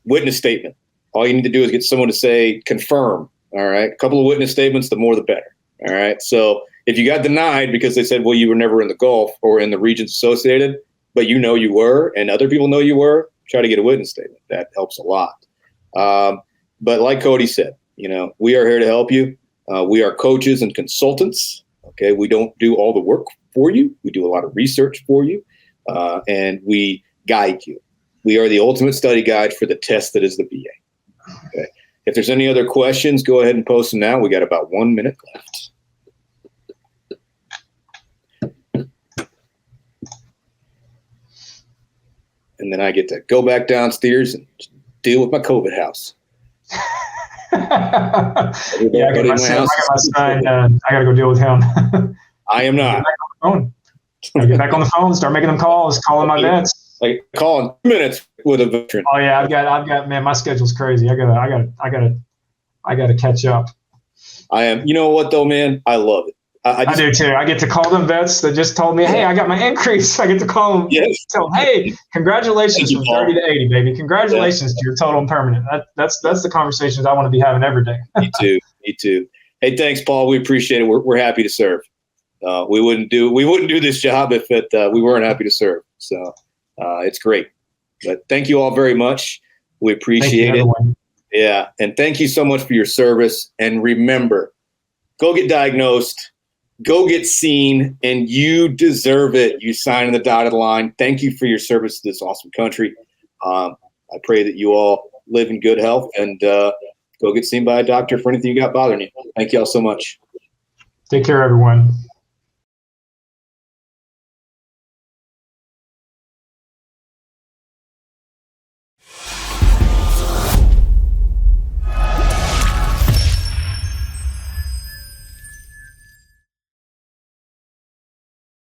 Witness statement. All you need to do is get someone to say, confirm. All right? A couple of witness statements, the more the better. All right? So if you got denied because they said, well, you were never in the Gulf or in the regions associated, but you were and other people know you were, try to get a witness statement. That helps a lot. But like Cody said, we are here to help you. We are coaches and consultants. Okay. We don't do all the work for you. We do a lot of research for you. And we guide you. We are the ultimate study guide for the test that is the VA. Okay. If there's any other questions, go ahead and post them now. We got about 1 minute left. And then I get to go back downstairs and deal with my COVID house. Yeah, I got my son. I got to go deal with him. I am not. I get back on the phone, start making them calls, calling my vets. Like calling 2 minutes with a veteran. Oh yeah, I've got. Man, my schedule's crazy. I gotta catch up. I am. You know what though, man? I love it. I do too. I get to call them vets that just told me, hey, I got my increase. I get to call them, tell them, hey, congratulations from 30 to 80, baby. Congratulations to your total and permanent. That's the conversations I want to be having every day. Me too. Hey, thanks, Paul. We appreciate it. We're happy to serve. We wouldn't do this job if we weren't happy to serve. So it's great. But thank you all very much. We appreciate it. Yeah, and thank you so much for your service. And remember, go get diagnosed. Go get seen, and you deserve it. You sign in the dotted line. Thank you for your service to this awesome country. I pray that you all live in good health and go get seen by a doctor for anything you got bothering you. Thank you all so much. Take care, everyone.